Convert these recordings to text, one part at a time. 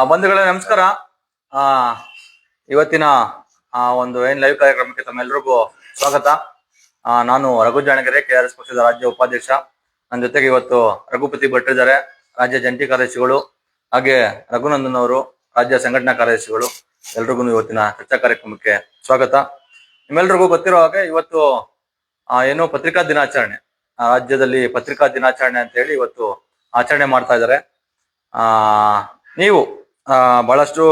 ಬಂಧುಗಳೇ ನಮಸ್ಕಾರ. ಆ ಇವತ್ತಿನ ಒಂದು ಲೈವ್ ಕಾರ್ಯಕ್ರಮಕ್ಕೆ ತಮ್ಮೆಲ್ಲರಿಗೂ ಸ್ವಾಗತ. ನಾನು ರಘು ಜಾಣಗೆರೆ, KRS ಪಕ್ಷದ ರಾಜ್ಯ ಉಪಾಧ್ಯಕ್ಷ. ನನ್ನ ಜೊತೆಗೆ ಇವತ್ತು ರಘುಪತಿ ಭಟ್ ಇದ್ದಾರೆ, ರಾಜ್ಯ ಜಂಟಿ ಕಾರ್ಯದರ್ಶಿಗಳು, ಹಾಗೆ ರಘುನಂದನ್ ಅವರು ರಾಜ್ಯ ಸಂಘಟನಾ ಕಾರ್ಯದರ್ಶಿಗಳು. ಎಲ್ರಿಗೂ ಇವತ್ತಿನ ಚರ್ಚಾ ಕಾರ್ಯಕ್ರಮಕ್ಕೆ ಸ್ವಾಗತ. ನಿಮ್ಮೆಲ್ರಿಗೂ ಗೊತ್ತಿರೋ ಹಾಗೆ ಇವತ್ತು ಏನು ಪತ್ರಿಕಾ ದಿನಾಚರಣೆ, ರಾಜ್ಯದಲ್ಲಿ ಪತ್ರಿಕಾ ದಿನಾಚರಣೆ ಅಂತ ಹೇಳಿ ಇವತ್ತು ಆಚರಣೆ ಮಾಡ್ತಾ ಇದ್ದಾರೆ. ನೀವು ಬಹಳಷ್ಟು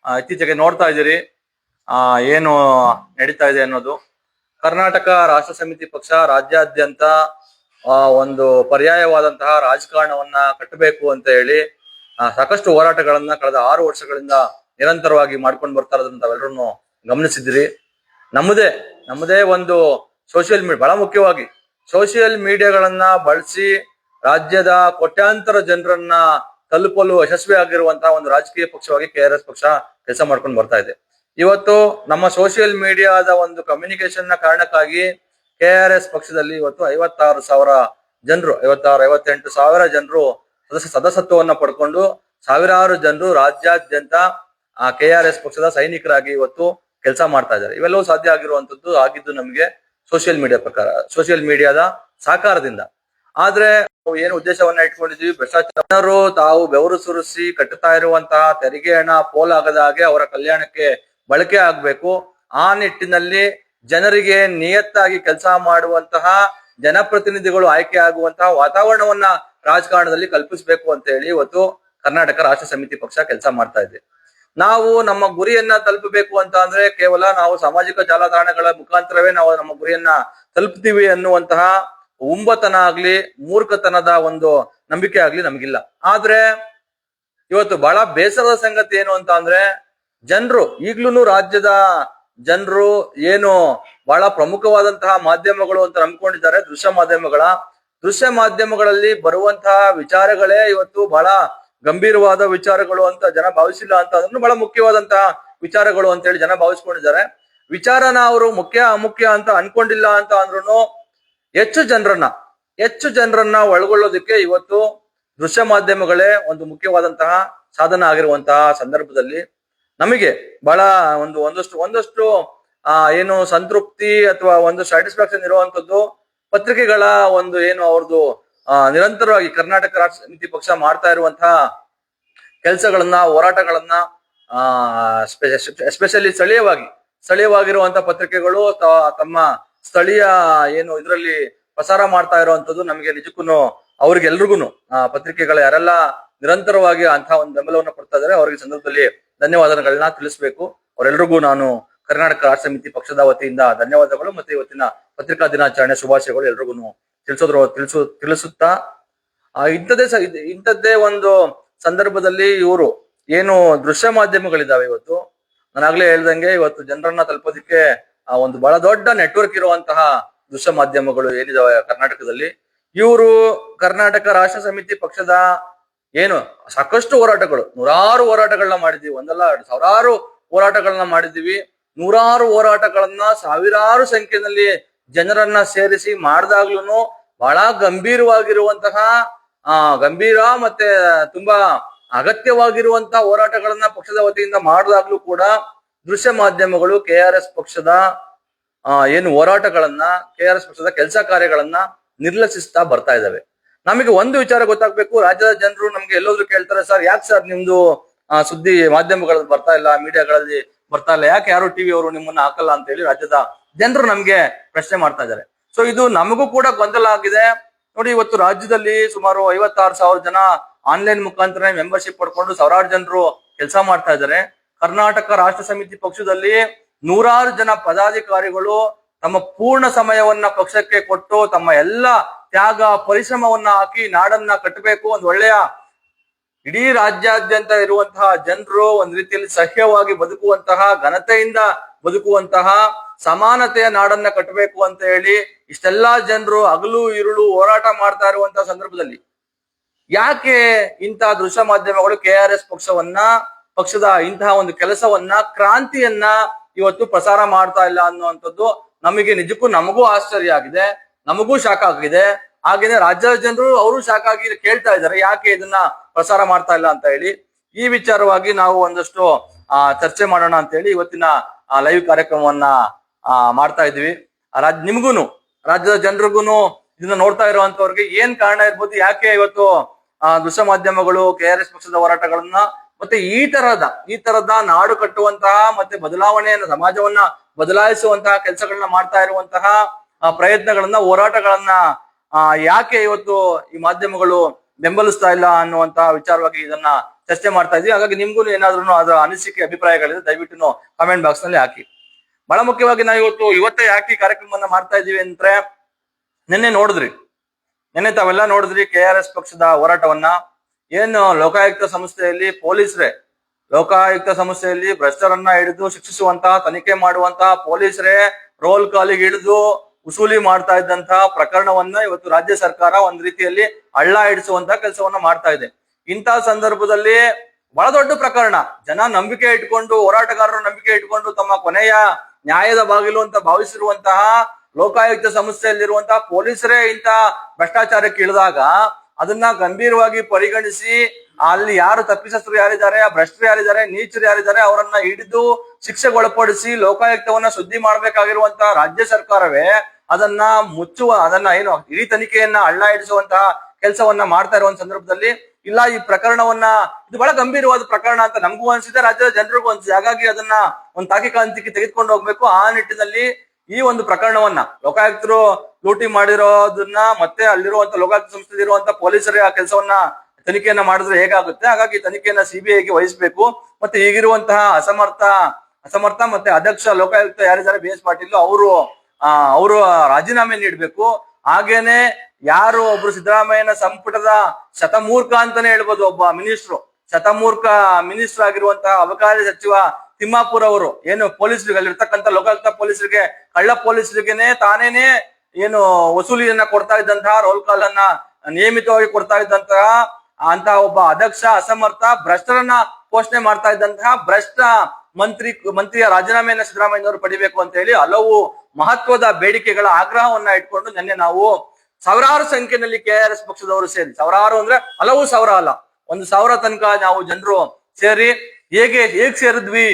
ಇತ್ತೀಚೆಗೆ ನೋಡ್ತಾ ಇದ್ದೀರಿ ಏನು ನಡೀತಾ ಇದೆ ಅನ್ನೋದು. ಕರ್ನಾಟಕ ರಾಷ್ಟ್ರ ಸಮಿತಿ ಪಕ್ಷ ರಾಜ್ಯಾದ್ಯಂತ ಒಂದು ಪರ್ಯಾಯವಾದಂತಹ ರಾಜಕಾರಣವನ್ನ ಕಟ್ಟಬೇಕು ಅಂತ ಹೇಳಿ ಸಾಕಷ್ಟು ಹೋರಾಟಗಳನ್ನ ಕಳೆದ 6 ವರ್ಷಗಳಿಂದ ನಿರಂತರವಾಗಿ ಮಾಡ್ಕೊಂಡು ಬರ್ತಾ ಇರೋದನ್ನ ತಾವೆಲ್ಲರೂ ಗಮನಿಸಿದಿರಿ. ನಮ್ಮದೇ ಒಂದು ಸೋಷಿಯಲ್ ಮೀಡಿಯಾ, ಬಹಳ ಮುಖ್ಯವಾಗಿ ಸೋಷಿಯಲ್ ಮೀಡಿಯಾಗಳನ್ನ ಬಳಸಿ ರಾಜ್ಯದ ಕೋಟ್ಯಾಂತರ ಜನರನ್ನ ತಲುಪಲು ಯಶಸ್ವಿ ಆಗಿರುವಂತಹ ಒಂದು ರಾಜಕೀಯ ಪಕ್ಷವಾಗಿ KRS ಪಕ್ಷ ಕೆಲಸ ಮಾಡ್ಕೊಂಡು ಬರ್ತಾ ಇದೆ. ಇವತ್ತು ನಮ್ಮ ಸೋಷಿಯಲ್ ಮೀಡಿಯಾದ ಒಂದು ಕಮ್ಯುನಿಕೇಶನ್ ನ ಕಾರಣಕ್ಕಾಗಿ KRS ಪಕ್ಷದಲ್ಲಿ ಇವತ್ತು 56,000 ಜನರು, 58 ಸಾವಿರ ಜನರು ಸದಸ್ಯತ್ವವನ್ನ ಪಡ್ಕೊಂಡು ಸಾವಿರಾರು ಜನರು ರಾಜ್ಯಾದ್ಯಂತ KRS ಪಕ್ಷದ ಸೈನಿಕರಾಗಿ ಇವತ್ತು ಕೆಲಸ ಮಾಡ್ತಾ ಇದ್ದಾರೆ. ಇವೆಲ್ಲವೂ ಸಾಧ್ಯ ಆಗಿದ್ದು ನಮಗೆ ಸೋಷಿಯಲ್ ಮೀಡಿಯಾದ ಸಹಕಾರದಿಂದ. ಆದ್ರೆ ಏನು ಉದ್ದೇಶವನ್ನ ಇಟ್ಕೊಂಡಿದ್ವಿ, ಭ್ರಷ್ಟಾಚಾರರು ತಾವು ಬೆವರು ಸುರಿಸಿ ಕಟ್ಟುತ್ತಾ ಇರುವಂತಹ ತೆರಿಗೆ ಹಣ ಪೋಲಾಗದ ಹಾಗೆ ಅವರ ಕಲ್ಯಾಣಕ್ಕೆ ಬಳಕೆ ಆಗ್ಬೇಕು. ಆ ನಿಟ್ಟಿನಲ್ಲಿ ಜನರಿಗೆ ನಿಯತ್ತಾಗಿ ಕೆಲಸ ಮಾಡುವಂತಹ ಜನಪ್ರತಿನಿಧಿಗಳು ಆಯ್ಕೆ ಆಗುವಂತಹ ವಾತಾವರಣವನ್ನ ರಾಜಕಾರಣದಲ್ಲಿ ಕಲ್ಪಿಸಬೇಕು ಅಂತ ಹೇಳಿ ಇವತ್ತು ಕರ್ನಾಟಕ ರಾಷ್ಟ್ರ ಸಮಿತಿ ಪಕ್ಷ ಕೆಲಸ ಮಾಡ್ತಾ ಇದೆ. ನಾವು ನಮ್ಮ ಗುರಿಯನ್ನ ತಲುಪಬೇಕು ಅಂತ ಅಂದ್ರೆ ಕೇವಲ ನಾವು ಸಾಮಾಜಿಕ ಜಾಲತಾಣಗಳ ಮುಖಾಂತರವೇ ನಾವು ನಮ್ಮ ಗುರಿಯನ್ನ ತಲುಪ್ತೀವಿ ಅನ್ನುವಂತಹ ಉಂಬತನ ಆಗ್ಲಿ, ಮೂರ್ಖತನದ ಒಂದು ನಂಬಿಕೆ ಆಗ್ಲಿ ನಮಗಿಲ್ಲ. ಆದ್ರೆ ಇವತ್ತು ಬಹಳ ಬೇಸರದ ಸಂಗತಿ ಏನು ಅಂತ ಅಂದ್ರೆ, ಜನರು ಈಗ್ಲೂ ರಾಜ್ಯದ ಜನರು ಏನು ಬಹಳ ಪ್ರಮುಖವಾದಂತಹ ಮಾಧ್ಯಮಗಳು ಅಂತ ನಂಬ್ಕೊಂಡಿದ್ದಾರೆ, ದೃಶ್ಯ ಮಾಧ್ಯಮಗಳಲ್ಲಿ ಬರುವಂತಹ ವಿಚಾರಗಳೇ ಇವತ್ತು ಬಹಳ ಗಂಭೀರವಾದ ವಿಚಾರಗಳು ಅಂತ ಜನ ಭಾವಿಸಿಲ್ಲ ಅಂತ ಅದನ್ನು ಬಹಳ ಮುಖ್ಯವಾದಂತಹ ವಿಚಾರಗಳು ಅಂತ ಹೇಳಿ ಜನ ಭಾವಿಸ್ಕೊಂಡಿದ್ದಾರೆ. ವಿಚಾರನ ಅವರು ಮುಖ್ಯ ಅಮುಖ್ಯ ಅಂತ ಅನ್ಕೊಂಡಿಲ್ಲ ಅಂತ ಅಂದ್ರೂ ಹೆಚ್ಚು ಜನರನ್ನ ಒಳಗೊಳ್ಳೋದಕ್ಕೆ ಇವತ್ತು ದೃಶ್ಯ ಮಾಧ್ಯಮಗಳೇ ಒಂದು ಮುಖ್ಯವಾದಂತಹ ಸಾಧನ ಆಗಿರುವಂತಹ ಸಂದರ್ಭದಲ್ಲಿ ನಮಗೆ ಬಹಳ ಒಂದಷ್ಟು ಏನು ಸಂತೃಪ್ತಿ ಅಥವಾ ಒಂದು ಸ್ಯಾಟಿಸ್ಫ್ಯಾಕ್ಷನ್ ಇರುವಂತದ್ದು ಪತ್ರಿಕೆಗಳ ಒಂದು ಏನು ಅವ್ರದ್ದು ನಿರಂತರವಾಗಿ ಕರ್ನಾಟಕ ರಾಷ್ಟ್ರ ಸಮಿತಿ ಪಕ್ಷ ಮಾಡ್ತಾ ಇರುವಂತಹ ಕೆಲಸಗಳನ್ನ, ಹೋರಾಟಗಳನ್ನ ಎಸ್ಪೆಷಲಿ ಸ್ಥಳೀಯವಾಗಿರುವಂತಹ ಪತ್ರಿಕೆಗಳು ತಮ್ಮ ಸ್ಥಳೀಯ ಏನು ಇದರಲ್ಲಿ ಪ್ರಸಾರ ಮಾಡ್ತಾ ಇರುವಂತದ್ದು ನಮಗೆ ನಿಜಕ್ಕೂ ಅವ್ರಿಗೆಲ್ರಿಗೂ ಪತ್ರಿಕೆಗಳ ಯಾರೆಲ್ಲ ನಿರಂತರವಾಗಿ ಅಂತಹ ಒಂದು ಬೆಂಬಲವನ್ನು ಕೊಡ್ತಾ ಇದ್ದಾರೆ ಅವರಿಗೆ ಸಂದರ್ಭದಲ್ಲಿ ಧನ್ಯವಾದಗಳನ್ನ ತಿಳಿಸ್ಬೇಕು. ಅವರೆಲ್ರಿಗೂ ನಾನು ಕರ್ನಾಟಕ ರಾಷ್ಟ್ರ ಸಮಿತಿ ಪಕ್ಷದ ವತಿಯಿಂದ ಧನ್ಯವಾದಗಳು ಮತ್ತೆ ಇವತ್ತಿನ ಪತ್ರಿಕಾ ದಿನಾಚರಣೆ ಶುಭಾಶಯಗಳು ಎಲ್ರಿಗೂ ತಿಳಿಸುತ್ತಾ ಇಂಥದ್ದೇ ಒಂದು ಸಂದರ್ಭದಲ್ಲಿ ಇವರು ಏನು ದೃಶ್ಯ ಮಾಧ್ಯಮಗಳಿದಾವೆ, ಇವತ್ತು ನಾನಾಗ್ಲೇ ಹೇಳ್ದಂಗೆ ಇವತ್ತು ಜನರನ್ನ ತಲುಪೋದಿಕ್ಕೆ ಒಂದು ಬಹಳ ದೊಡ್ಡ ನೆಟ್ವರ್ಕ್ ಇರುವಂತಹ ದೃಶ್ಯ ಮಾಧ್ಯಮಗಳು ಏನಿದಾವೆ ಕರ್ನಾಟಕದಲ್ಲಿ. ಇವರು ಕರ್ನಾಟಕ ರಾಷ್ಟ್ರ ಸಮಿತಿ ಪಕ್ಷದ ಏನು ಸಾಕಷ್ಟು ಹೋರಾಟಗಳು, ನೂರಾರು ಹೋರಾಟಗಳನ್ನ ಮಾಡಿದೀವಿ, ಒಂದಲ್ಲ ಸಾವಿರಾರು ಹೋರಾಟಗಳನ್ನ ಮಾಡಿದೀವಿ. ನೂರಾರು ಹೋರಾಟಗಳನ್ನ ಸಾವಿರಾರು ಸಂಖ್ಯೆಯಲ್ಲಿ ಜನರನ್ನ ಸೇರಿಸಿ ಮಾಡಿದಾಗ್ಲೂ ಬಹಳ ಗಂಭೀರ ಮತ್ತೆ ತುಂಬಾ ಅಗತ್ಯವಾಗಿರುವಂತಹ ಹೋರಾಟಗಳನ್ನ ಪಕ್ಷದ ವತಿಯಿಂದ ಮಾಡಿದಾಗ್ಲೂ ಕೂಡ ದೃಶ್ಯ ಮಾಧ್ಯಮಗಳು KRS ಪಕ್ಷದ ಏನು ಹೋರಾಟಗಳನ್ನ, KRS ಪಕ್ಷದ ಕೆಲಸ ಕಾರ್ಯಗಳನ್ನ ನಿರ್ಲಕ್ಷಿಸ್ತಾ ಬರ್ತಾ ಇದಾವೆ. ನಮಗೆ ಒಂದು ವಿಚಾರ ಗೊತ್ತಾಗ್ಬೇಕು, ರಾಜ್ಯದ ಜನರು ನಮ್ಗೆ ಎಲ್ಲೋದ್ರು ಕೇಳ್ತಾರೆ, ಸರ್ ಯಾಕೆ ಸರ್ ನಿಮ್ದು ಸುದ್ದಿ ಮಾಧ್ಯಮಗಳಲ್ಲಿ ಬರ್ತಾ ಇಲ್ಲ, ಮೀಡಿಯಾಗಳಲ್ಲಿ ಬರ್ತಾ ಇಲ್ಲ, ಯಾಕೆ ಯಾರು ಟಿವಿ ಅವರು ನಿಮ್ಮನ್ನ ಹಾಕಲ್ಲ ಅಂತ ಹೇಳಿ ರಾಜ್ಯದ ಜನರು ನಮ್ಗೆ ಪ್ರಶ್ನೆ ಮಾಡ್ತಾ ಇದ್ದಾರೆ. ಸೊ ಇದು ನಮಗೂ ಕೂಡ ಗೊಂದಲ ಆಗಿದೆ. ನೋಡಿ, ಇವತ್ತು ರಾಜ್ಯದಲ್ಲಿ ಸುಮಾರು 56,000 ಜನ ಆನ್ಲೈನ್ ಮುಖಾಂತರ ಮೆಂಬರ್ಶಿಪ್ ಪಡ್ಕೊಂಡು ಸಾವಿರಾರು ಜನರು ಕೆಲಸ ಮಾಡ್ತಾ ಇದ್ದಾರೆ. ಕರ್ನಾಟಕ ರಾಷ್ಟ್ರ ಸಮಿತಿ ಪಕ್ಷದಲ್ಲಿ ನೂರಾರು ಜನ ಪದಾಧಿಕಾರಿಗಳು ತಮ್ಮ ಪೂರ್ಣ ಸಮಯವನ್ನ ಪಕ್ಷಕ್ಕೆ ಕೊಟ್ಟು ತಮ್ಮ ಎಲ್ಲ ತ್ಯಾಗ ಪರಿಶ್ರಮವನ್ನ ಹಾಕಿ ನಾಡನ್ನ ಕಟ್ಟಬೇಕು, ಒಂದು ಒಳ್ಳೆಯ ಇಡೀ ರಾಜ್ಯಾದ್ಯಂತ ಇರುವಂತಹ ಜನರು ಒಂದ್ ರೀತಿಯಲ್ಲಿ ಸಹ್ಯವಾಗಿ ಬದುಕುವಂತಹ, ಘನತೆಯಿಂದ ಬದುಕುವಂತಹ, ಸಮಾನತೆಯ ನಾಡನ್ನ ಕಟ್ಟಬೇಕು ಅಂತ ಹೇಳಿ ಇಷ್ಟೆಲ್ಲಾ ಜನರು ಹಗಲು ಇರುಳು ಹೋರಾಟ ಮಾಡ್ತಾ ಇರುವಂತಹ ಸಂದರ್ಭದಲ್ಲಿ ಯಾಕೆ ಇಂತಹ ದೃಶ್ಯ ಮಾಧ್ಯಮಗಳು KRS ಪಕ್ಷದ ಇಂತಹ ಒಂದು ಕೆಲಸವನ್ನ, ಕ್ರಾಂತಿಯನ್ನ ಇವತ್ತು ಪ್ರಸಾರ ಮಾಡ್ತಾ ಇಲ್ಲ ಅನ್ನುವಂಥದ್ದು ನಮಗೂ ಆಶ್ಚರ್ಯ ಆಗಿದೆ, ನಮಗೂ ಶಾಕ್ ಆಗಿದೆ. ಹಾಗೇನೆ ರಾಜ್ಯದ ಜನರು ಅವರು ಶಾಕ್ ಆಗಿ ಕೇಳ್ತಾ ಇದ್ದಾರೆ, ಯಾಕೆ ಇದನ್ನ ಪ್ರಸಾರ ಮಾಡ್ತಾ ಇಲ್ಲ ಅಂತ ಹೇಳಿ. ಈ ವಿಚಾರವಾಗಿ ನಾವು ಒಂದಷ್ಟು ಚರ್ಚೆ ಮಾಡೋಣ ಅಂತ ಹೇಳಿ ಇವತ್ತಿನ ಲೈವ್ ಕಾರ್ಯಕ್ರಮವನ್ನ ಮಾಡ್ತಾ ಇದ್ವಿ. ನಿಮ್ಗೂನು ರಾಜ್ಯದ ಜನರಿಗೂನು ಇದನ್ನ ನೋಡ್ತಾ ಇರುವಂತವ್ರಿಗೆ ಏನ್ ಕಾರಣ ಇರ್ಬೋದು, ಯಾಕೆ ಇವತ್ತು ದೃಶ್ಯ ಮಾಧ್ಯಮಗಳು KRS ಪಕ್ಷದ ಹೋರಾಟಗಳನ್ನ ಮತ್ತೆ ಈ ತರದ ನಾಡು ಕಟ್ಟುವಂತಹ ಮತ್ತೆ ಬದಲಾವಣೆಯನ್ನ ಸಮಾಜವನ್ನ ಬದಲಾಯಿಸುವಂತಹ ಕೆಲಸಗಳನ್ನ ಮಾಡ್ತಾ ಇರುವಂತಹ ಪ್ರಯತ್ನಗಳನ್ನ ಹೋರಾಟಗಳನ್ನ ಯಾಕೆ ಇವತ್ತು ಈ ಮಾಧ್ಯಮಗಳು ಬೆಂಬಲಿಸ್ತಾ ಇಲ್ಲ ಅನ್ನುವಂತಹ ವಿಚಾರವಾಗಿ ಇದನ್ನ ಚರ್ಚೆ ಮಾಡ್ತಾ ಇದ್ವಿ. ಹಾಗಾಗಿ ನಿಮ್ಗೂ ಏನಾದ್ರೂ ಅದರ ಅನಿಸಿಕೆ ಅಭಿಪ್ರಾಯಗಳಿದೆ ದಯವಿಟ್ಟು ಕಾಮೆಂಟ್ ಬಾಕ್ಸ್ ನಲ್ಲಿ ಹಾಕಿ. ಬಹಳ ಮುಖ್ಯವಾಗಿ ನಾವು ಇವತ್ತೇ ಯಾಕೆ ಈ ಕಾರ್ಯಕ್ರಮವನ್ನ ಮಾಡ್ತಾ ಇದೀವಿ ಅಂದ್ರೆ ನಿನ್ನೆ ತಾವೆಲ್ಲ ನೋಡಿದ್ರಿ KRS ಪಕ್ಷದ ಹೋರಾಟವನ್ನ. ಏನು ಲೋಕಾಯುಕ್ತ ಸಂಸ್ಥೆಯಲ್ಲಿ ಲೋಕಾಯುಕ್ತ ಸಂಸ್ಥೆಯಲ್ಲಿ ಭ್ರಷ್ಟರನ್ನ ಹಿಡಿದು ಶಿಕ್ಷಿಸುವಂತಹ ತನಿಖೆ ಮಾಡುವಂತಹ ಪೊಲೀಸರೇ ರೋಲ್ ಕಾಲಿಗೆ ಹಿಡಿದು ಉಸೂಲಿ ಮಾಡ್ತಾ ಇದ್ದಂತಹ ಪ್ರಕರಣವನ್ನ ಇವತ್ತು ರಾಜ್ಯ ಸರ್ಕಾರ ಒಂದ್ ರೀತಿಯಲ್ಲಿ ಹಳ್ಳ ಹಿಡಿಸುವಂತಹ ಕೆಲಸವನ್ನ ಮಾಡ್ತಾ ಇದೆ. ಇಂತಹ ಸಂದರ್ಭದಲ್ಲಿ ಬಹಳ ದೊಡ್ಡ ಪ್ರಕರಣ, ಜನ ನಂಬಿಕೆ ಇಟ್ಕೊಂಡು, ಹೋರಾಟಗಾರರು ನಂಬಿಕೆ ಇಟ್ಕೊಂಡು ತಮ್ಮ ಕೊನೆಯ ನ್ಯಾಯದ ಬಾಗಿಲು ಅಂತ ಭಾವಿಸಿರುವಂತಹ ಲೋಕಾಯುಕ್ತ ಸಂಸ್ಥೆಯಲ್ಲಿರುವಂತಹ ಪೊಲೀಸರೇ ಇಂತಹ ಭ್ರಷ್ಟಾಚಾರಕ್ಕೆ ಇಳಿದಾಗ ಅದನ್ನ ಗಂಭೀರವಾಗಿ ಪರಿಗಣಿಸಿ ಅಲ್ಲಿ ಯಾರು ತಪ್ಪಿತಸ್ಥರು ಯಾರಿದ್ದಾರೆ, ಆ ಭ್ರಷ್ಟರು ಯಾರಿದ್ದಾರೆ, ನೀಚರು ಯಾರಿದ್ದಾರೆ ಅವರನ್ನ ಹಿಡಿದು ಶಿಕ್ಷೆಗೊಳಪಡಿಸಿ ಲೋಕಾಯುಕ್ತವನ್ನ ಸುದ್ದಿ ಮಾಡ್ಬೇಕಾಗಿರುವಂತಹ ರಾಜ್ಯ ಸರ್ಕಾರವೇ ಅದನ್ನ ಏನು ಇಡೀ ತನಿಖೆಯನ್ನ ಹಳ್ಳ ಹಿಡಿಸುವಂತಹ ಕೆಲಸವನ್ನ ಮಾಡ್ತಾ ಇರುವಂತ ಸಂದರ್ಭದಲ್ಲಿ ಇಲ್ಲ, ಈ ಪ್ರಕರಣವನ್ನ ಇದು ಬಹಳ ಗಂಭೀರವಾದ ಪ್ರಕರಣ ಅಂತ ನಮಗೂ ಅನ್ಸಿದೆ, ರಾಜ್ಯದ ಜನರಿಗೂ ಅನ್ಸಿದೆ. ಹಾಗಾಗಿ ಅದನ್ನ ಒಂದು ತಾಕಿಕಾಂತಿಗೆ ತೆಗೆದುಕೊಂಡು ಹೋಗ್ಬೇಕು. ಆ ನಿಟ್ಟಿನಲ್ಲಿ ಈ ಒಂದು ಪ್ರಕರಣವನ್ನ ಲೋಕಾಯುಕ್ತರು ಲೂಟಿ ಮಾಡಿರೋದನ್ನ ಮತ್ತೆ ಅಲ್ಲಿರುವಂತ ಲೋಕಾಯುಕ್ತ ಸಂಸ್ಥೆ ಇರುವಂತ ಪೊಲೀಸರೇ ಆ ಕೆಲಸವನ್ನ ತನಿಖೆಯನ್ನ ಮಾಡಿದ್ರೆ ಹೇಗಾಗುತ್ತೆ, ಹಾಗಾಗಿ ತನಿಖೆಯನ್ನ CBIಗೆ ವಹಿಸಬೇಕು. ಮತ್ತೆ ಈಗಿರುವಂತಹ ಅಸಮರ್ಥ ಮತ್ತೆ ಅಧ್ಯಕ್ಷ ಲೋಕಾಯುಕ್ತ ಯಾರಿದ್ದಾರೆ BS ಪಾಟೀಲ್ ಅವರು ರಾಜೀನಾಮೆ ನೀಡಬೇಕು. ಹಾಗೇನೆ ಯಾರು ಒಬ್ರು ಸಿದ್ದರಾಮಯ್ಯನ ಸಂಪುಟದ ಶತಮೂರ್ಖ ಅಂತಾನೆ ಹೇಳ್ಬೋದು, ಒಬ್ಬ ಶತಮೂರ್ಖ ಮಿನಿಸ್ಟರ್ ಆಗಿರುವಂತಹ ಅಬಕಾರಿ ಸಚಿವ ತಿಮ್ಮಾಪುರ್ ಅವರು ಏನು ಪೊಲೀಸರಿಗೆ ಅಲ್ಲಿರ್ತಕ್ಕಂಥ ಲೋಕಾಯುಕ್ತ ಪೊಲೀಸರಿಗೆ ಕಳ್ಳ ಪೊಲೀಸರಿಗೆನೆ ತಾನೇನೆ ಏನು ವಸೂಲಿಯನ್ನ ಕೊಡ್ತಾ ಇದ್ದಂತಹ ರೋಲ್ ಕಾಲ್ ಅನ್ನ ನಿಯಮಿತವಾಗಿ ಕೊಡ್ತಾ ಇದ್ದಂತಹ ಅಂತ ಒಬ್ಬ ಅಧ್ಯಕ್ಷ ಅಸಮರ್ಥ ಭ್ರಷ್ಟರನ್ನ ಪೋಷಣೆ ಮಾಡ್ತಾ ಇದ್ದಂತಹ ಭ್ರಷ್ಟ ಮಂತ್ರಿಯ ರಾಜೀನಾಮೆಯನ್ನ ಸಿದ್ದರಾಮಯ್ಯನವರು ಪಡಿಬೇಕು ಅಂತ ಹೇಳಿ ಹಲವು ಮಹತ್ವದ ಬೇಡಿಕೆಗಳ ಆಗ್ರಹವನ್ನ ಇಟ್ಕೊಂಡು ನಿನ್ನೆ ನಾವು ಸಾವಿರಾರು ಸಂಖ್ಯೆಯಲ್ಲಿ KRS ಪಕ್ಷದವರು ಸೇರಿ, ಸಾವಿರಾರು ಅಂದ್ರೆ ಹಲವು ಸಾವಿರ ಅಲ್ಲ, 1,000 ತನಕ ನಾವು ಜನರು ಸೇರಿ ಹೇಗ್ ಸೇರಿದ್ವಿ,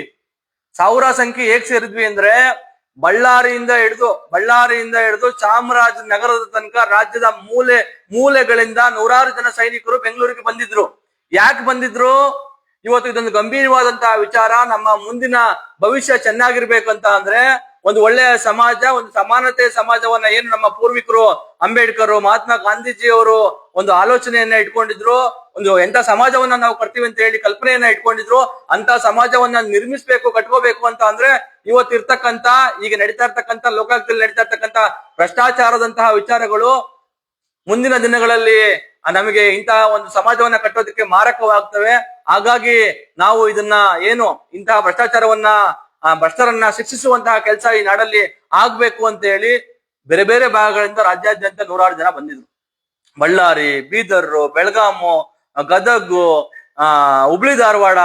ಸಾವಿರ ಸಂಖ್ಯೆ ಹೇಗ್ ಸೇರಿದ್ವಿ ಅಂದ್ರೆ ಬಳ್ಳಾರಿಯಿಂದ ಹಿಡಿದು ಚಾಮರಾಜನಗರದ ತನಕ ರಾಜ್ಯದ ಮೂಲೆಗಳಿಂದ ನೂರಾರು ಜನ ಸೈನಿಕರು ಬೆಂಗಳೂರಿಗೆ ಬಂದಿದ್ರು. ಯಾಕೆ ಬಂದಿದ್ರು? ಇವತ್ತು ಇದೊಂದು ಗಂಭೀರವಾದಂತಹ ವಿಚಾರ. ನಮ್ಮ ಮುಂದಿನ ಭವಿಷ್ಯ ಚೆನ್ನಾಗಿರ್ಬೇಕಂತ ಅಂದ್ರೆ ಒಂದು ಒಳ್ಳೆಯ ಸಮಾಜ, ಒಂದು ಸಮಾನತೆ ಸಮಾಜವನ್ನ ಏನು ನಮ್ಮ ಪೂರ್ವಿಕರು ಅಂಬೇಡ್ಕರ್, ಮಹಾತ್ಮ ಗಾಂಧೀಜಿಯವರು ಒಂದು ಆಲೋಚನೆಯನ್ನ ಇಟ್ಕೊಂಡಿದ್ರು, ಒಂದು ಎಂತ ಸಮಾಜವನ್ನ ನಾವು ಕಟ್ತೀವಿ ಅಂತ ಹೇಳಿ ಕಲ್ಪನೆಯನ್ನ ಇಟ್ಕೊಂಡಿದ್ರು, ಅಂತ ಸಮಾಜವನ್ನ ನಿರ್ಮಿಸ್ಬೇಕು, ಕಟ್ಕೋಬೇಕು ಅಂತ ಅಂದ್ರೆ ಇವತ್ತಿರ್ತಕ್ಕಂತ ಈಗ ನಡೀತಾ ಇರ್ತಕ್ಕಂಥ ಲೋಕಾಯುಕ್ತದಲ್ಲಿ ನಡೀತಾ ಇರ್ತಕ್ಕಂಥ ಭ್ರಷ್ಟಾಚಾರದಂತಹ ವಿಚಾರಗಳು ಮುಂದಿನ ದಿನಗಳಲ್ಲಿ ನಮಗೆ ಇಂತಹ ಒಂದು ಸಮಾಜವನ್ನ ಕಟ್ಟೋದಕ್ಕೆ ಮಾರಕವಾಗ್ತವೆ. ಹಾಗಾಗಿ ನಾವು ಇದನ್ನ ಏನು ಇಂತಹ ಭ್ರಷ್ಟರನ್ನ ಶಿಕ್ಷಿಸುವಂತಹ ಕೆಲಸ ಈ ನಾಡಲ್ಲಿ ಆಗ್ಬೇಕು ಅಂತ ಹೇಳಿ ಬೇರೆ ಬೇರೆ ಭಾಗಗಳಿಂದ ರಾಜ್ಯಾದ್ಯಂತ ನೂರಾರು ಜನ ಬಂದಿದ್ರು. ಬಳ್ಳಾರಿ, ಬೀದರ್, ಬೆಳಗಾಮು, ಗದಗು, ಹುಬ್ಳಿ, ಧಾರವಾಡ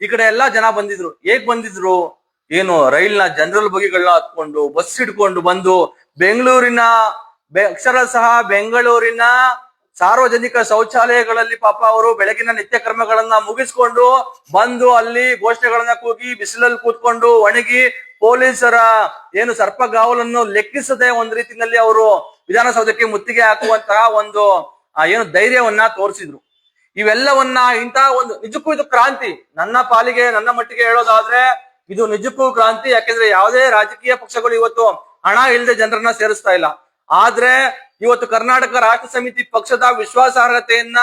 ಈ ಕಡೆ ಎಲ್ಲಾ ಜನ ಬಂದಿದ್ರು. ಹೇಗ್ ಬಂದಿದ್ರು? ಏನು ರೈಲ್ನ ಜನರಲ್ ಬಗಿಗಳನ್ನ ಹತ್ಕೊಂಡು ಬಸ್ ಹಿಡ್ಕೊಂಡು ಬಂದು ಬೆಂಗಳೂರಿನ ಸಾರ್ವಜನಿಕ ಶೌಚಾಲಯಗಳಲ್ಲಿ ಪಾಪ ಅವರು ಬೆಳಗಿನ ನಿತ್ಯ ಕರ್ಮಗಳನ್ನ ಮುಗಿಸ್ಕೊಂಡು ಬಂದು ಅಲ್ಲಿ ಘೋಷಣೆಗಳನ್ನ ಕೂಗಿ ಬಿಸಿಲಲ್ಲಿ ಕೂತ್ಕೊಂಡು ಒಣಗಿ ಪೊಲೀಸರ ಏನು ಸರ್ಪಗಾವಲನ್ನು ಲೆಕ್ಕಿಸದೆ ಒಂದ್ ರೀತಿಯಲ್ಲಿ ಅವರು ವಿಧಾನಸೌಧಕ್ಕೆ ಮುತ್ತಿಗೆ ಹಾಕುವಂತಹ ಒಂದು ಏನು ಧೈರ್ಯವನ್ನ ತೋರಿಸಿದ್ರು. ಇವೆಲ್ಲವನ್ನ ಇಂತಹ ಒಂದು ನಿಜಕ್ಕೂ ಇದು ಕ್ರಾಂತಿ. ನನ್ನ ಪಾಲಿಗೆ, ನನ್ನ ಮಟ್ಟಿಗೆ ಹೇಳೋದಾದ್ರೆ ಇದು ನಿಜಕ್ಕೂ ಕ್ರಾಂತಿ. ಯಾಕೆಂದ್ರೆ ಯಾವುದೇ ರಾಜಕೀಯ ಪಕ್ಷಗಳು ಇವತ್ತು ಹಣ ಇಲ್ಲದೆ ಜನರನ್ನ ಸೇರಿಸ್ತಾ ಇಲ್ಲ. ಆದ್ರೆ ಇವತ್ತು ಕರ್ನಾಟಕ ರಾಷ್ಟ್ರ ಸಮಿತಿ ಪಕ್ಷದ ವಿಶ್ವಾಸಾರ್ಹತೆಯನ್ನ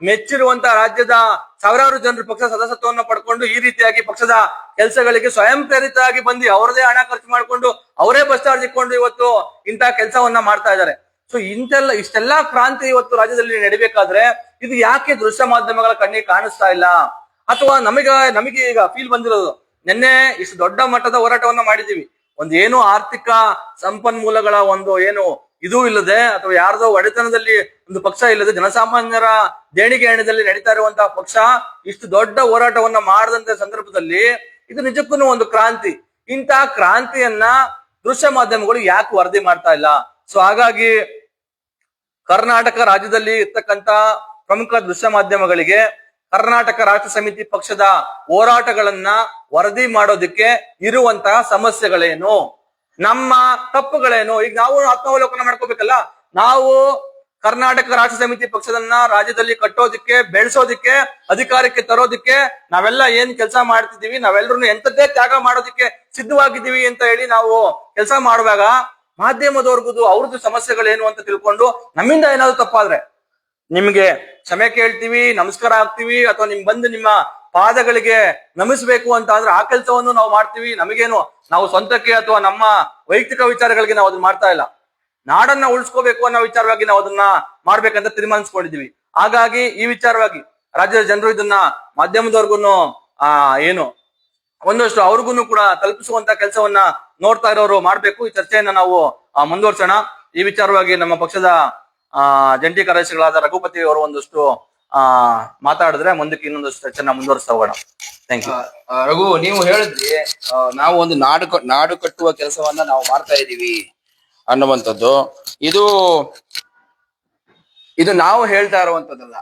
ಮೆಚ್ಚಿರುವಂತಹ ರಾಜ್ಯದ ಸಾವಿರಾರು ಜನರು ಪಕ್ಷ ಸದಸ್ಯತ್ವವನ್ನು ಪಡ್ಕೊಂಡು ಈ ರೀತಿಯಾಗಿ ಪಕ್ಷದ ಕೆಲಸಗಳಿಗೆ ಸ್ವಯಂ ಪ್ರೇರಿತರಾಗಿ ಬಂದು ಅವರದೇ ಹಣ ಖರ್ಚು ಮಾಡ್ಕೊಂಡು ಅವರೇ ಬಸ್ ಚಾರ್ಜ್ ಇಟ್ಕೊಂಡು ಇವತ್ತು ಇಂತಹ ಕೆಲಸವನ್ನ ಮಾಡ್ತಾ ಇದ್ದಾರೆ. ಸೊ ಇಷ್ಟೆಲ್ಲಾ ಕ್ರಾಂತಿ ಇವತ್ತು ರಾಜ್ಯದಲ್ಲಿ ನಡಿಬೇಕಾದ್ರೆ ಇದು ಯಾಕೆ ದೃಶ್ಯ ಮಾಧ್ಯಮಗಳ ಕಣ್ಣಿಗೆ ಕಾಣಿಸ್ತಾ ಇಲ್ಲ? ಅಥವಾ ನಮಗೆ ಈಗ ಫೀಲ್ ಬಂದಿರೋದು, ನಿನ್ನೆ ಇಷ್ಟು ದೊಡ್ಡ ಮಟ್ಟದ ಹೋರಾಟವನ್ನ ಮಾಡಿದೀವಿ, ಒಂದು ಏನು ಆರ್ಥಿಕ ಸಂಪನ್ಮೂಲಗಳ ಒಂದು ಏನು ಇದೂ ಇಲ್ಲದೆ ಅಥವಾ ಯಾರ್ದೋ ಒಡೆತನದಲ್ಲಿ ಒಂದು ಪಕ್ಷ ಇಲ್ಲದೆ ಜನಸಾಮಾನ್ಯರ ದೇಣಿಗೆ ಹಣದಲ್ಲಿ ನಡೀತಾ ಇರುವಂತಹ ಪಕ್ಷ ಇಷ್ಟು ದೊಡ್ಡ ಹೋರಾಟವನ್ನ ಮಾಡದಂತ ಸಂದರ್ಭದಲ್ಲಿ ಇದು ನಿಜಕ್ಕೂ ಒಂದು ಕ್ರಾಂತಿ. ಇಂತಹ ಕ್ರಾಂತಿಯನ್ನ ದೃಶ್ಯ ಮಾಧ್ಯಮಗಳು ಯಾಕೆ ವರದಿ ಮಾಡ್ತಾ ಇಲ್ಲ? ಸೊ ಹಾಗಾಗಿ ಕರ್ನಾಟಕ ರಾಜ್ಯದಲ್ಲಿ ಇರ್ತಕ್ಕಂತ ಪ್ರಮುಖ ದೃಶ್ಯ ಮಾಧ್ಯಮಗಳಿಗೆ ಕರ್ನಾಟಕ ರಾಷ್ಟ್ರ ಸಮಿತಿ ಪಕ್ಷದ ಹೋರಾಟಗಳನ್ನ ವರದಿ ಮಾಡೋದಕ್ಕೆ ಇರುವಂತಹ ಸಮಸ್ಯೆಗಳೇನು, ನಮ್ಮ ತಪ್ಪುಗಳೇನು, ಈಗ ನಾವು ಆತ್ಮಾವಲೋಕನ ಮಾಡ್ಕೋಬೇಕಲ್ಲ. ನಾವು ಕರ್ನಾಟಕ ರಾಷ್ಟ್ರ ಸಮಿತಿ ಪಕ್ಷದನ್ನ ರಾಜ್ಯದಲ್ಲಿ ಕಟ್ಟೋದಿಕ್ಕೆ, ಬೆಳೆಸೋದಿಕ್ಕೆ, ಅಧಿಕಾರಕ್ಕೆ ತರೋದಿಕ್ಕೆ ನಾವೆಲ್ಲ ಏನ್ ಕೆಲಸ ಮಾಡ್ತಿದೀವಿ, ನಾವೆಲ್ಲರೂ ಎಂತದ್ದೇ ತ್ಯಾಗ ಮಾಡೋದಿಕ್ಕೆ ಸಿದ್ಧವಾಗಿದ್ದೀವಿ ಅಂತ ಹೇಳಿ ನಾವು ಕೆಲಸ ಮಾಡುವಾಗ ಮಾಧ್ಯಮದವ್ರಿಗೂ ಅವ್ರದ್ದು ಸಮಸ್ಯೆಗಳೇನು ಅಂತ ತಿಳ್ಕೊಂಡು ನಮ್ಮಿಂದ ಏನಾದ್ರು ತಪ್ಪಾದ್ರೆ ನಿಮ್ಗೆ ಕ್ಷಮೆ ಕೇಳ್ತೀವಿ, ನಮಸ್ಕಾರ ಆಗ್ತೀವಿ, ಅಥವಾ ನಿಮ್ ಬಂದು ನಿಮ್ಮ ಪಾದಗಳಿಗೆ ನಮಿಸ್ಬೇಕು ಅಂತ ಅಂದ್ರೆ ಆ ಕೆಲಸವನ್ನು ನಾವು ಮಾಡ್ತೀವಿ. ನಮಗೇನು ನಾವು ಸ್ವಂತಕ್ಕೆ ಅಥವಾ ನಮ್ಮ ವೈಯಕ್ತಿಕ ವಿಚಾರಗಳಿಗೆ ನಾವು ಅದನ್ನ ಮಾಡ್ತಾ ಇಲ್ಲ. ನಾಡನ್ನ ಉಳಿಸ್ಕೋಬೇಕು ಅನ್ನೋ ವಿಚಾರವಾಗಿ ನಾವು ಅದನ್ನ ಮಾಡ್ಬೇಕಂತ ತೀರ್ಮಾನಿಸ್ಕೊಂಡಿದೀವಿ. ಹಾಗಾಗಿ ಈ ವಿಚಾರವಾಗಿ ರಾಜ್ಯದ ಜನರು ಇದನ್ನ ಮಾಧ್ಯಮದವ್ರಿಗೂ ಏನು ಒಂದಷ್ಟು ಅವ್ರಿಗೂ ಕೂಡ ತಲುಪಿಸುವಂತ ಕೆಲಸವನ್ನ ನೋಡ್ತಾ ಇರೋರು ಮಾಡ್ಬೇಕು. ಈ ಚರ್ಚೆಯನ್ನ ನಾವು ಮುಂದುವರ್ಸೋಣ. ಈ ವಿಚಾರವಾಗಿ ನಮ್ಮ ಪಕ್ಷದ ಜಂಟಿ ಕಾರ್ಯದರ್ಶಿಗಳಾದ ರಘುಪತಿ ಅವರು ಒಂದಷ್ಟು ಮಾತಾಡಿದ್ರೆ ಮುಂದಕ್ಕೆ ಇನ್ನೊಂದಷ್ಟು ಚರ್ಚೆನ ಮುಂದುವರಿಸ್ತಾ ಹೋಗೋಣ. Thank you. ರಘು, ನೀವು ಹೇಳಿದ್ರಿ ನಾವು ಒಂದು ನಾಡು ಕಟ್ಟುವ ಕೆಲಸವನ್ನ ನಾವು ಮಾಡ್ತಾ ಇದೀವಿ ಅನ್ನುವಂಥದ್ದು. ಇದು ನಾವು ಹೇಳ್ತಾ ಇರುವಂತದ್ದಲ್ಲ.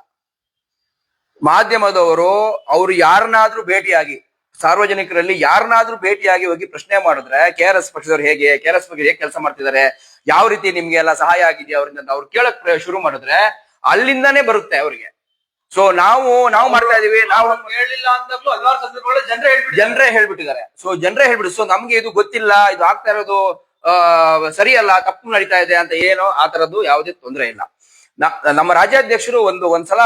ಮಾಧ್ಯಮದವರು ಅವ್ರು ಯಾರನ್ನಾದ್ರೂ ಭೇಟಿಯಾಗಿ, ಸಾರ್ವಜನಿಕರಲ್ಲಿ ಯಾರನ್ನಾದ್ರೂ ಭೇಟಿಯಾಗಿ ಹೋಗಿ ಪ್ರಶ್ನೆ ಮಾಡಿದ್ರೆ KRS ಪಕ್ಷದವ್ರು KRS ಬಗ್ಗೆ ಹೇಗೆ ಕೆಲಸ ಮಾಡ್ತಿದ್ದಾರೆ, ಯಾವ ರೀತಿ ನಿಮ್ಗೆ ಎಲ್ಲ ಸಹಾಯ ಆಗಿದೆಯಾ ಅವರಿಂದ ಅವ್ರು ಕೇಳಕ್ ಶುರು ಮಾಡಿದ್ರೆ ಅಲ್ಲಿಂದಾನೇ ಬರುತ್ತೆ ಅವ್ರಿಗೆ. ಸೊ ನಾವು ಮಾಡ್ತಾ ಇದೀವಿ, ನಾವು ಹೇಳಿಲ್ಲ ಅಂದಾಗ್ಲೂ ಹಲವಾರು ಸಂದರ್ಭಗಳು ಜನರೇ ಹೇಳ್ಬಿಟ್ಟಿದ್ದಾರೆ. ಸೊ ಜನರೇ ಹೇಳ್ಬಿಟ್ಟು ಸೊ ನಮ್ಗೆ ಇದು ಗೊತ್ತಿಲ್ಲ, ಇದು ಆಗ್ತಾ ಇರೋದು ಸರಿಯಲ್ಲ, ತಪ್ಪು ನಡೀತಾ ಇದೆ ಅಂತ ಏನೋ ಆ ತರದ್ದು ಯಾವುದೇ ತೊಂದರೆ ಇಲ್ಲ. ನಮ್ಮ ರಾಜ್ಯಾಧ್ಯಕ್ಷರು ಒಂದ್ಸಲ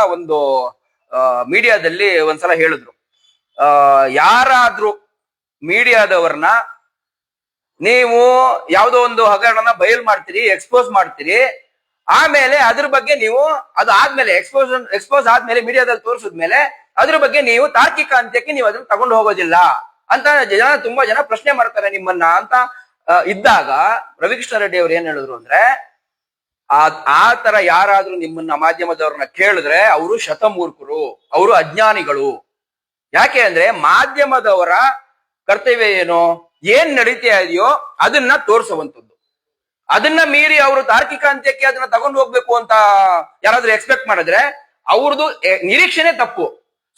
ಮೀಡಿಯಾದಲ್ಲಿ ಒಂದ್ಸಲ ಹೇಳಿದ್ರು, ಯಾರಾದ್ರೂ ಮೀಡಿಯಾದವ್ರನ್ನ ನೀವು ಯಾವುದೋ ಒಂದು ಹಗರಣನ ಬಯಲು ಮಾಡ್ತೀರಿ, ಎಕ್ಸ್ಪೋಸ್ ಮಾಡ್ತೀರಿ, ಆಮೇಲೆ ಅದ್ರ ಬಗ್ಗೆ ನೀವು ಅದು ಆದ್ಮೇಲೆ ಎಕ್ಸ್ಪೋಸ್ ಆದ್ಮೇಲೆ ಮೀಡಿಯಾದಲ್ಲಿ ತೋರಿಸಿದ್ಮೇಲೆ ಅದ್ರ ಬಗ್ಗೆ ನೀವು ತಾರ್ಕಿಕ ಅಂತ್ಯಕ್ಕೆ ನೀವು ಅದನ್ನ ತಗೊಂಡು ಹೋಗೋದಿಲ್ಲ ಅಂತ ತುಂಬಾ ಜನ ಪ್ರಶ್ನೆ ಮಾಡ್ತಾರೆ ನಿಮ್ಮನ್ನ ಅಂತ ಇದ್ದಾಗ ರವಿಕೃಷ್ಣ ರೆಡ್ಡಿ ಅವ್ರು ಏನ್ ಹೇಳಿದ್ರು ಅಂದ್ರೆ, ಆ ತರ ಯಾರಾದ್ರೂ ನಿಮ್ಮನ್ನ ಮಾಧ್ಯಮದವ್ರನ್ನ ಕೇಳಿದ್ರೆ ಅವರು ಶತಮೂರ್ಖರು, ಅವರು ಅಜ್ಞಾನಿಗಳು. ಯಾಕೆ ಅಂದ್ರೆ ಮಾಧ್ಯಮದವರ ಕರ್ತವ್ಯ ಏನು, ಏನ್ ನಡೀತಾ ಇದೆಯೋ ಅದನ್ನ ತೋರಿಸುವಂಥದ್ದು. ಅದನ್ನ ಮೀರಿ ಅವರು ತಾರ್ಕಿಕ ಅಂತ್ಯಕ್ಕೆ ಅದನ್ನ ತಗೊಂಡು ಹೋಗ್ಬೇಕು ಅಂತ ಯಾರಾದ್ರೂ ಎಕ್ಸ್ಪೆಕ್ಟ್ ಮಾಡಿದ್ರೆ ಅವ್ರದ್ದು ನಿರೀಕ್ಷೆನೆ ತಪ್ಪು.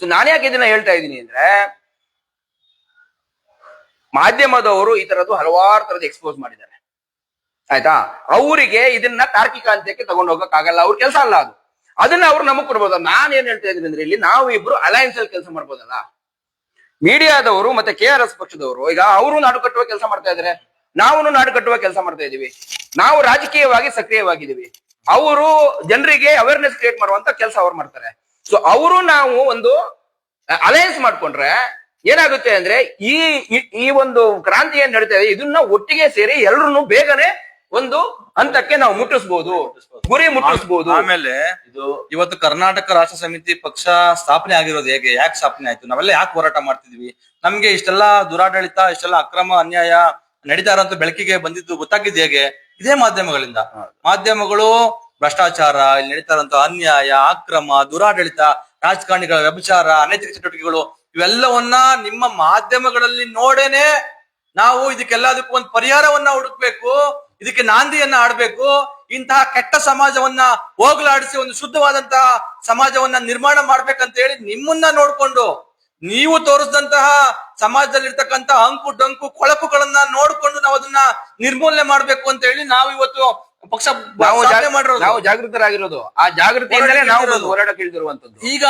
ಸೊ ನಾನು ಯಾಕೆ ಇದನ್ನ ಹೇಳ್ತಾ ಇದ್ದೀನಿ ಅಂದ್ರೆ, ಮಾಧ್ಯಮದವರು ಈ ತರದ್ದು ಹಲವಾರು ತರದ್ದು ಎಕ್ಸ್ಪೋಸ್ ಮಾಡಿದ್ದಾರೆ, ಆಯ್ತಾ. ಅವರಿಗೆ ಇದನ್ನ ತಾರ್ಕಿಕ ಅಂತ್ಯಕ್ಕೆ ತಗೊಂಡು ಹೋಗಕ್ ಆಗಲ್ಲ, ಅವ್ರ ಕೆಲಸ ಅಲ್ಲ ಅದು. ಅದನ್ನ ಅವ್ರು ನಮಗ್ ಕೊಡ್ಬೋದು. ನಾನ್ ಏನ್ ಹೇಳ್ತಾ ಇದ್ದೀನಿ ಅಂದ್ರೆ, ಇಲ್ಲಿ ನಾವು ಇಬ್ರು ಅಲಯನ್ಸ್ ಅಲ್ಲಿ ಕೆಲಸ ಮಾಡ್ಬೋದಲ್ಲ. ಮೀಡಿಯಾದವರು ಮತ್ತೆ KRS ಪಕ್ಷದವರು ಈಗ ಅವರು ನಾಡು ಕಟ್ಟುವ ಕೆಲಸ ಮಾಡ್ತಾ ಇದಾರೆ, ನಾವು ನಾಡು ಕಟ್ಟುವ ಕೆಲಸ ಮಾಡ್ತಾ ಇದೀವಿ. ನಾವು ರಾಜಕೀಯವಾಗಿ ಸಕ್ರಿಯವಾಗಿದ್ದೀವಿ, ಅವರು ಜನರಿಗೆ ಅವೇರ್ನೆಸ್ ಕ್ರಿಯೇಟ್ ಮಾಡುವಂತ ಕೆಲಸ ಅವ್ರು ಮಾಡ್ತಾರೆ. ಸೊ ಅವರು ನಾವು ಒಂದು ಅಲಯನ್ಸ್ ಮಾಡ್ಕೊಂಡ್ರೆ ಏನಾಗುತ್ತೆ ಅಂದ್ರೆ, ಈ ಒಂದು ಕ್ರಾಂತಿ ಏನ್ ನಡೀತಾ ಇದೆ ಇದನ್ನ ಒಟ್ಟಿಗೆ ಸೇರಿ ಎಲ್ರು ಬೇಗನೆ ಒಂದು ಹಂತಕ್ಕೆ ನಾವು ಮುಟ್ಟಿಸ್ಬೋದು, ಗುರಿ ಮುಟ್ಟಿಸ್ಬೋದು. ಆಮೇಲೆ ಇವತ್ತು ಕರ್ನಾಟಕ ರಾಷ್ಟ್ರ ಸಮಿತಿ ಪಕ್ಷ ಸ್ಥಾಪನೆ ಆಗಿರೋದು ಯಾಕೆ ಸ್ಥಾಪನೆ ಆಯ್ತು, ನಾವೆಲ್ಲ ಯಾಕೆ ಹೋರಾಟ ಮಾಡ್ತಿದ್ವಿ, ನಮ್ಗೆ ಇಷ್ಟೆಲ್ಲ ದುರಾಡಳಿತ, ಇಷ್ಟೆಲ್ಲ ಅಕ್ರಮ ಅನ್ಯಾಯ ನಡೀತಾ ಇರೋಂತ ಬೆಳಕಿಗೆ ಬಂದಿದ್ದು ಗೊತ್ತಾಗಿದ್ದು ಹೇಗೆ, ಇದೇ ಮಾಧ್ಯಮಗಳಿಂದ. ಮಾಧ್ಯಮಗಳು ಭ್ರಷ್ಟಾಚಾರ, ಇಲ್ಲಿ ನಡೀತಾ ಇರುವಂತ ಅನ್ಯಾಯ, ಅಕ್ರಮ, ದುರಾಡಳಿತ, ರಾಜಕಾರಣಿಗಳ ವ್ಯಭಿಚಾರ, ಅನೈತಿಕ ಚಟುವಟಿಕೆಗಳು ಇವೆಲ್ಲವನ್ನ ನಿಮ್ಮ ಮಾಧ್ಯಮಗಳಲ್ಲಿ ನೋಡೇನೆ ನಾವು ಇದಕ್ಕೆಲ್ಲದಕ್ಕೂ ಒಂದು ಪರಿಹಾರವನ್ನ ಹುಡುಕ್ಬೇಕು, ಇದಕ್ಕೆ ನಾಂದಿಯನ್ನ ಆಡ್ಬೇಕು. ಇಂತಹ ಕೆಟ್ಟ ಸಮಾಜವನ್ನ ಹೋಗ್ಲಾಡಿಸಿ ಒಂದು ಶುದ್ಧವಾದಂತಹ ಸಮಾಜವನ್ನ ನಿರ್ಮಾಣ ಮಾಡ್ಬೇಕಂತ ಹೇಳಿ ನಿಮ್ಮನ್ನ ನೋಡ್ಕೊಂಡು, ನೀವು ತೋರಿಸಿದಂತಹ ಸಮಾಜದಲ್ಲಿ ಇರ್ತಕ್ಕಂತ ಅಂಕು ಡಂಕು ಕೊಳಕುಗಳನ್ನ ನೋಡ್ಕೊಂಡು ನಾವು ಅದನ್ನ ನಿರ್ಮೂಲನೆ ಮಾಡ್ಬೇಕು ಅಂತ ಹೇಳಿ ನಾವು ಇವತ್ತು ಪಕ್ಷ ನಾವು ಜಾಗೃತರಾಗಿರೋದು. ಆ ಜಾಗೃತಿಯಿಂದಲೇ ನಾವು ಹೋರಾಟಕ್ಕೆ ಇಳಿದಿರುವಂತದ್ದು. ಈಗ